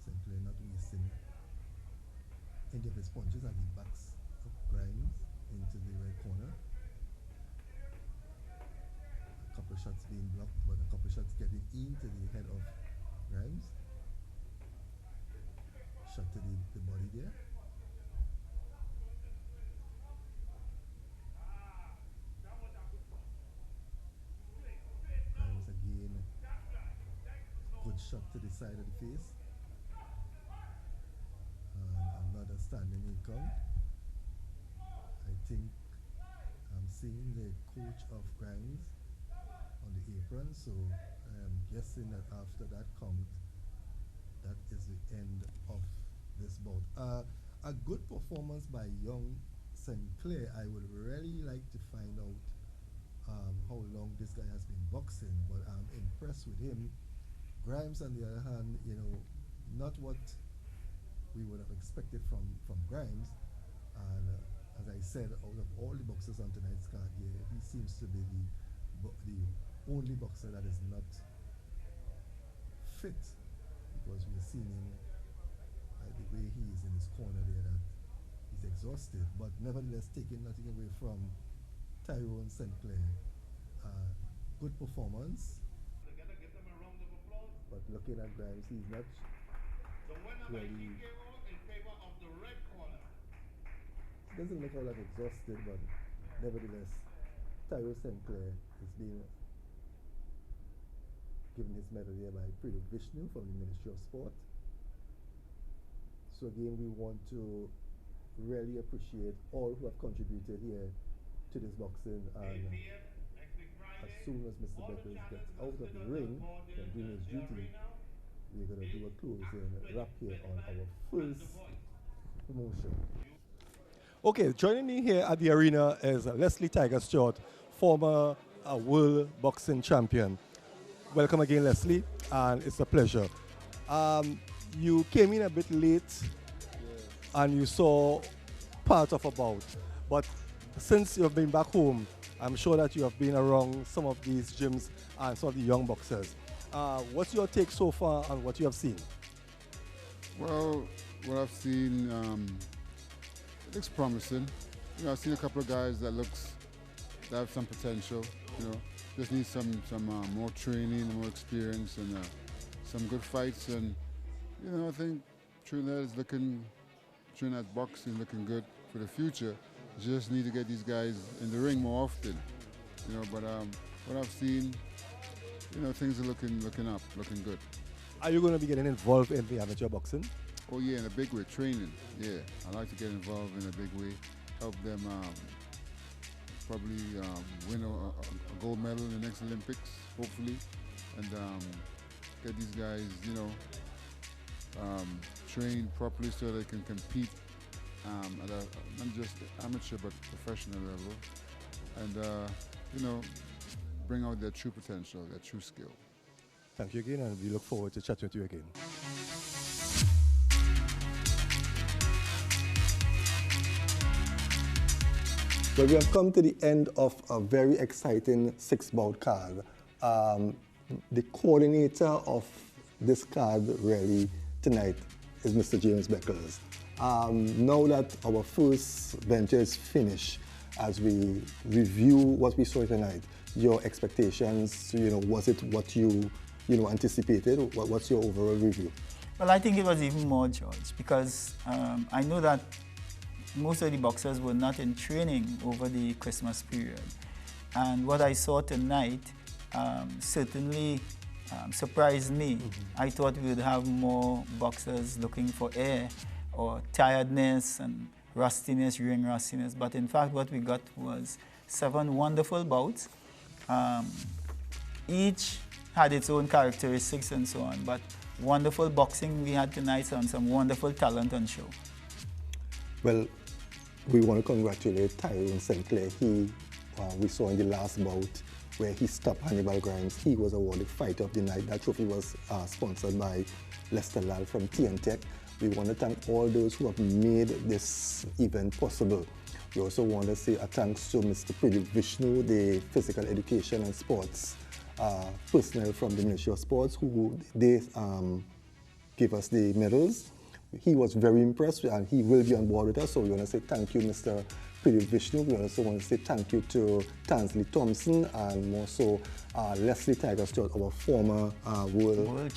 St. Clair not wasting any of his punches as he backs up Grimes into the right corner. A couple of shots being blocked, but a couple of shots getting into the head of Grimes. Shot to the body there. Grimes again. Good shot to the side of the face. Another standing income. I think I'm seeing the coach of Grimes on the apron, so I'm guessing that after that count, that is the end of this bout. A good performance by young St. Clair. I would really like to find out how long this guy has been boxing, but I'm impressed with him. Grimes, on the other hand, you know, not what we would have expected from Grimes, and as I said, out of all the boxers on tonight's card here, he seems to be the only boxer that is not fit, because we're seeing him the way he is in his corner there, that he's exhausted, but nevertheless taking nothing away from Tyrone St. Clair. Good performance, Together, give them a round of applause. but looking at Grimes, he's not The winner by really, TKO in favor of the red corner. doesn't look all that exhausted, but nevertheless, Tyrone St. Clair is being given his medal here by Priduk Vishnu from the Ministry of Sport. So again, we want to really appreciate all who have contributed here to this boxing, and 8 p.m. next week Friday. as soon as Mr. Beckers gets out of the ring from doing his duty, we're going to do a closing wrap here on our first promotion. Okay, joining me here at the arena is Leslie Tiger Stewart, former world boxing champion. Welcome again, Leslie, and it's a pleasure. You came in a bit late, and you saw part of a bout, but since you've been back home, I'm sure that you have been around some of these gyms and some of the young boxers. What's your take so far on what you have seen? Well, what I've seen, it looks promising. You know, I've seen a couple of guys that have some potential. You know, just need some more training, more experience, and some good fights. And you know, I think Trinidad's boxing looking good for the future. Just need to get these guys in the ring more often. You know, but what I've seen, you know, things are looking up, looking good. Are you going to be getting involved in the amateur boxing? Oh yeah, in a big way, training. Yeah, I like to get involved in a big way, help them probably win a gold medal in the next Olympics, hopefully, and get these guys, you know, trained properly so they can compete at a, not just amateur but professional level, and you know, bring out their true potential, their true skill. Thank you again, and we look forward to chatting with you again. Well, we have come to the end of a very exciting six-bout card. The coordinator of this card really tonight is Mr. James Beckles. Now that our first venture is finished, as we review what we saw tonight, your expectations, was it what you anticipated? What's your overall review? Well, I think it was even more, George, because I know that most of the boxers were not in training over the Christmas period. And what I saw tonight certainly surprised me. I thought we would have more boxers looking for air or tiredness and rustiness, ring rustiness. But in fact, what we got was 7 wonderful bouts. Each had its own characteristics and so on. But wonderful boxing we had tonight and some wonderful talent on show. Well, we want to congratulate Tyrone St. Clair. We saw in the last bout where he stopped Hannibal Grimes. He was awarded Fighter of the Night. That trophy was sponsored by Lester Lal from TN Tech. We want to thank all those who have made this event possible. We also want to say a thanks to Mr. Pradeep Vishnu, the physical education and sports personnel from the Ministry of Sports, who they give us the medals. He was very impressed and he will be on board with us. So we want to say thank you, Mr. Pradeep Vishnu. We also want to say thank you to Tansley Thompson and more so Leslie Tiger Stewart, our former world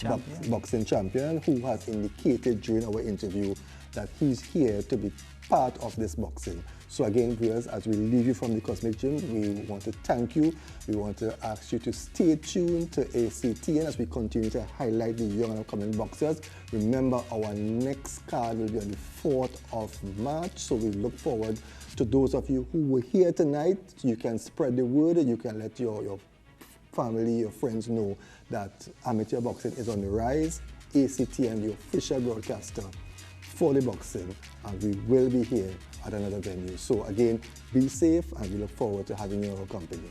boxing champion, who has indicated during our interview that he's here to be part of this boxing. So again, viewers, as we leave you from the Cosmic Gym, we want to thank you. We want to ask you to stay tuned to ACTN as we continue to highlight the young and upcoming boxers. Remember, our next card will be on the 4th of March, so we look forward to those of you who were here tonight. You can spread the word, you can let your family, your friends know that amateur boxing is on the rise. ACTN, the official broadcaster for the boxing, and we will be here at another venue. So again, be safe and we look forward to having you in our company.